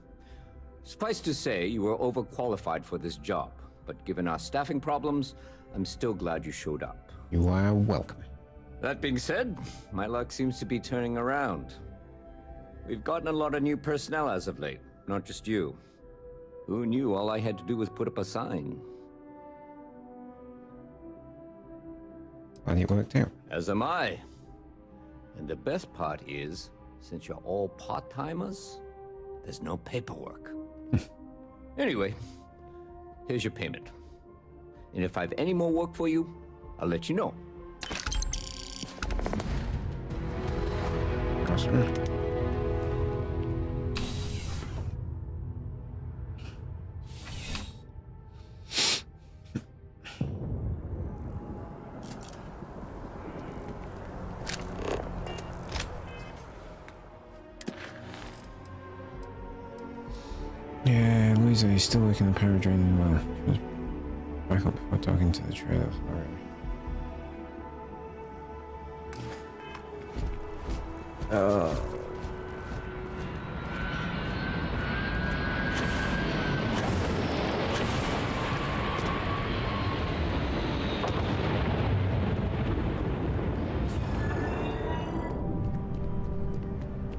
Suffice to say, you were overqualified for this job, but given our staffing problems, I'm still glad you showed up. You are welcome. That being said, my luck seems to be turning around. We've gotten a lot of new personnel as of late, not just you. Who knew all I had to do was put up a sign? Well, it worked out. As am I. And the best part is, since you're all part-timers, there's no paperwork. Anyway, here's your payment. And if I have any more work for you, I'll let you know. Awesome. Yeah, Louisa is still working the power drain well. She was back up before talking to the trailer authority.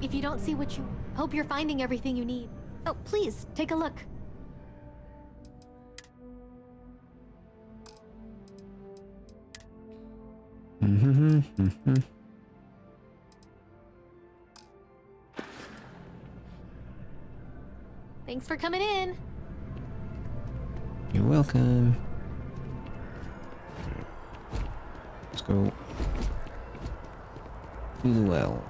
If you don't see what you... Hope you're finding everything you need. Oh, please, take a look. Thanks for coming in. You're welcome. Let's go to the well.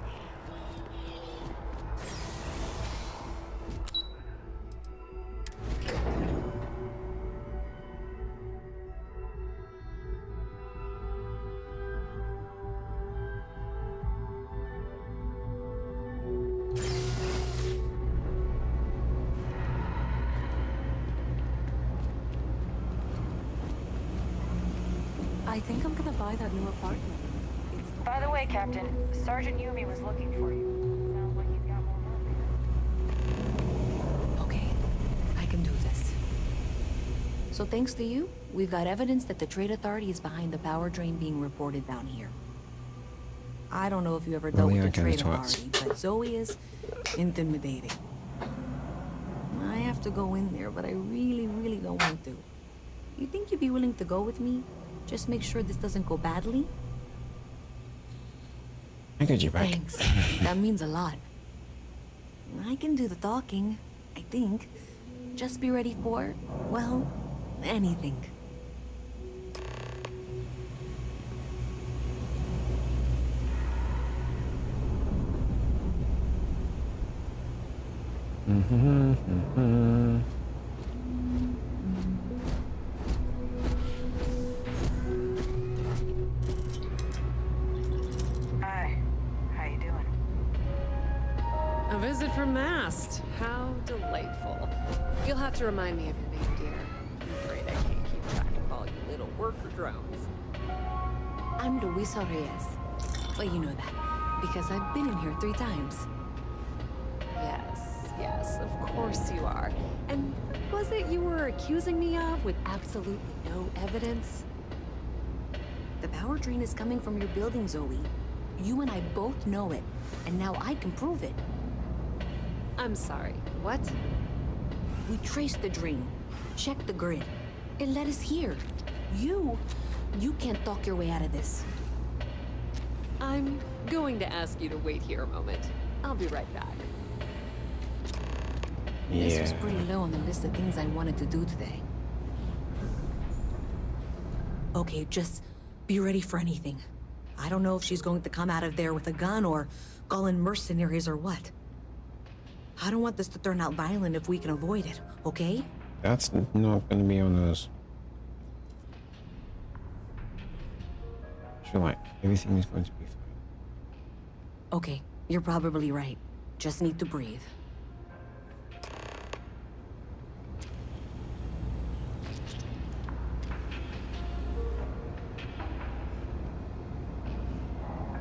I think I'm gonna buy that new apartment. By the way, Captain, Sergeant Yumi was looking for you. Sounds like he's got more work. Okay, I can do this. So thanks to you, we've got evidence that the Trade Authority is behind the power drain being reported down here. I don't know if you ever dealt with the Trade Authority, but Zoe is intimidating. I have to go in there, but I really, really don't want to. You think you'd be willing to go with me? Just make sure this doesn't go badly? I got you back. Thanks. That means a lot. I can do the talking, I think. Just be ready for, well, anything. Hi. How you doing? A visit from unmasked. How delightful. You'll have to remind me of your name, dear. I'm afraid I can't keep track of all you little worker drones. I'm Luisa Reyes. Well, you know that, because I've been in here 3 times. Yes, of course you are. And what was it you were accusing me of with absolutely no evidence? The power drain is coming from your building, Zoe. You and I both know it, and now I can prove it. I'm sorry, what? We traced the drain, checked the grid. It led us here. You can't talk your way out of this. I'm going to ask you to wait here a moment. I'll be right back. This was pretty low on the list of things I wanted to do today. Okay, just be ready for anything. I don't know if she's going to come out of there with a gun or call in mercenaries or what. I don't want this to turn out violent if we can avoid it, okay? That's not going to be on us. I feel like everything is going to be fine. Okay, you're probably right. Just need to breathe.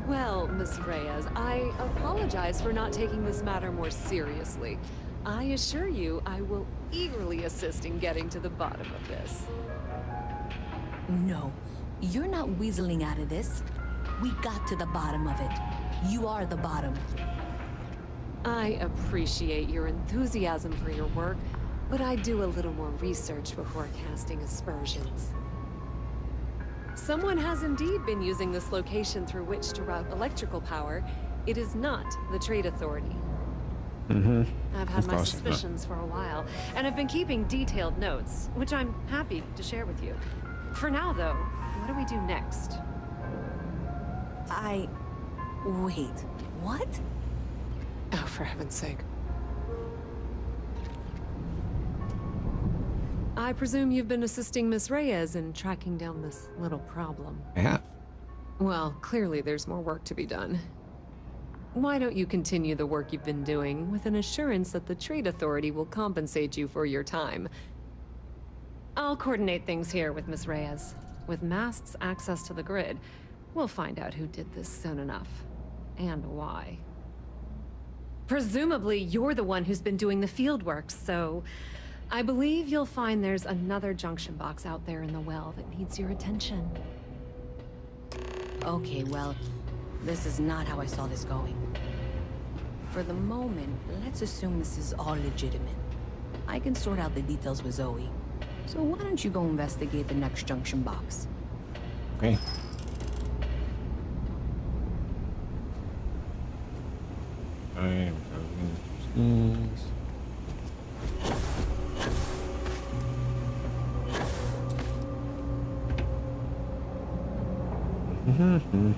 Well, Miss Reyes, I apologize for not taking this matter more seriously. I assure you I will eagerly assist in getting to the bottom of this. No, you're not weaseling out of this. We got to the bottom of it. You are the bottom. I appreciate your enthusiasm for your work, but I do a little more research before casting aspersions. Someone has indeed been using this location through which to route electrical power. It is not the Trade Authority. I've had my suspicions for a while, and I've been keeping detailed notes, which I'm happy to share with you. For now, though, what do we do next? Wait, what? Oh, for heaven's sake. I presume you've been assisting Miss Reyes in tracking down this little problem. I have. Well, clearly there's more work to be done. Why don't you continue the work you've been doing with an assurance that the Trade Authority will compensate you for your time? I'll coordinate things here with Miss Reyes. With Mast's access to the grid, we'll find out who did this soon enough. And why. Presumably, you're the one who's been doing the field work, so I believe you'll find there's another junction box out there in the well that needs your attention. Okay, well, this is not how I saw this going. For the moment, let's assume this is all legitimate. I can sort out the details with Zoe. So why don't you go investigate the next junction box? Okay. I'm going to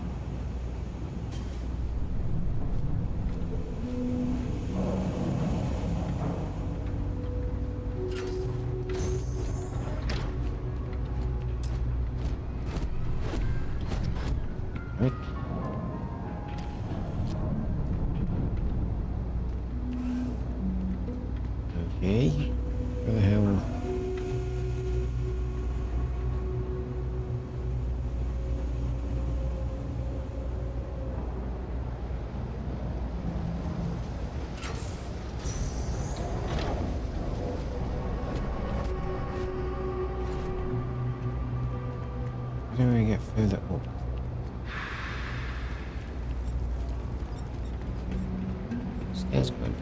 Right. Okay. Where the hell? How do we get further up? Stairs good.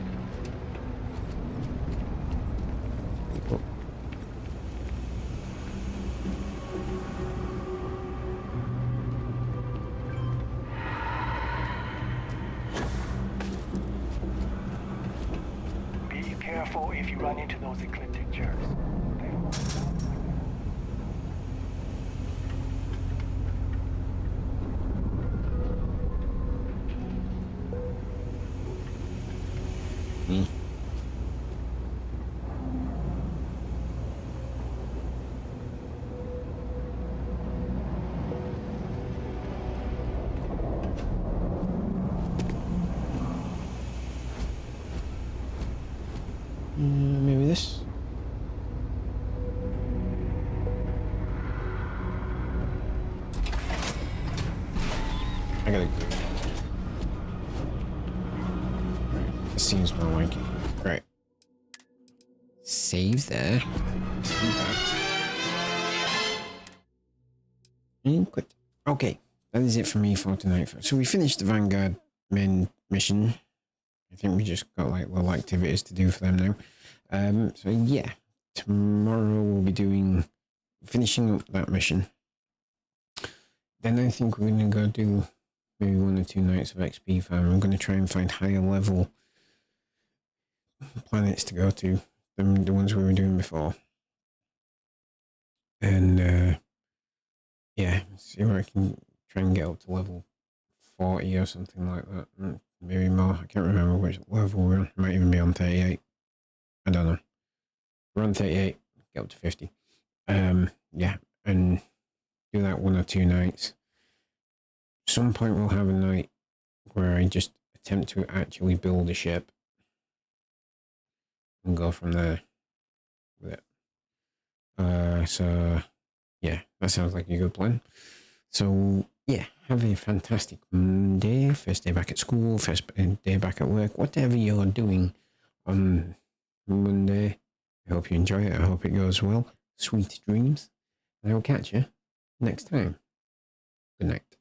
Cool. Be careful if you run into those ecliptic jerks. Maybe this. I gotta go. Right. This seems more like it. Right. Save there. And quit. Okay. That is it for me for tonight. So we finished the Vanguard main mission. I think we just got like little activities to do for them now. So yeah. Tomorrow we'll be finishing up that mission. Then I think we're going to go do maybe 1 or 2 nights of XP farm. I'm going to try and find higher level planets to go to than the ones we were doing before. And yeah, see where I can try and get up to level 40 or something like that. Maybe more. I can't remember which level we're on. Might even be on 38. I don't know. We're on 38. Get up to 50. Yeah, and do that 1 or 2 nights. Some point we'll have a night where I just attempt to actually build a ship and go from there with it. So yeah, that sounds like a good plan. So yeah, have a fantastic Monday, first day back at school, first day back at work, whatever you're doing on Monday. I hope you enjoy it. I hope it goes well. Sweet dreams. And I'll catch you next time. Good night.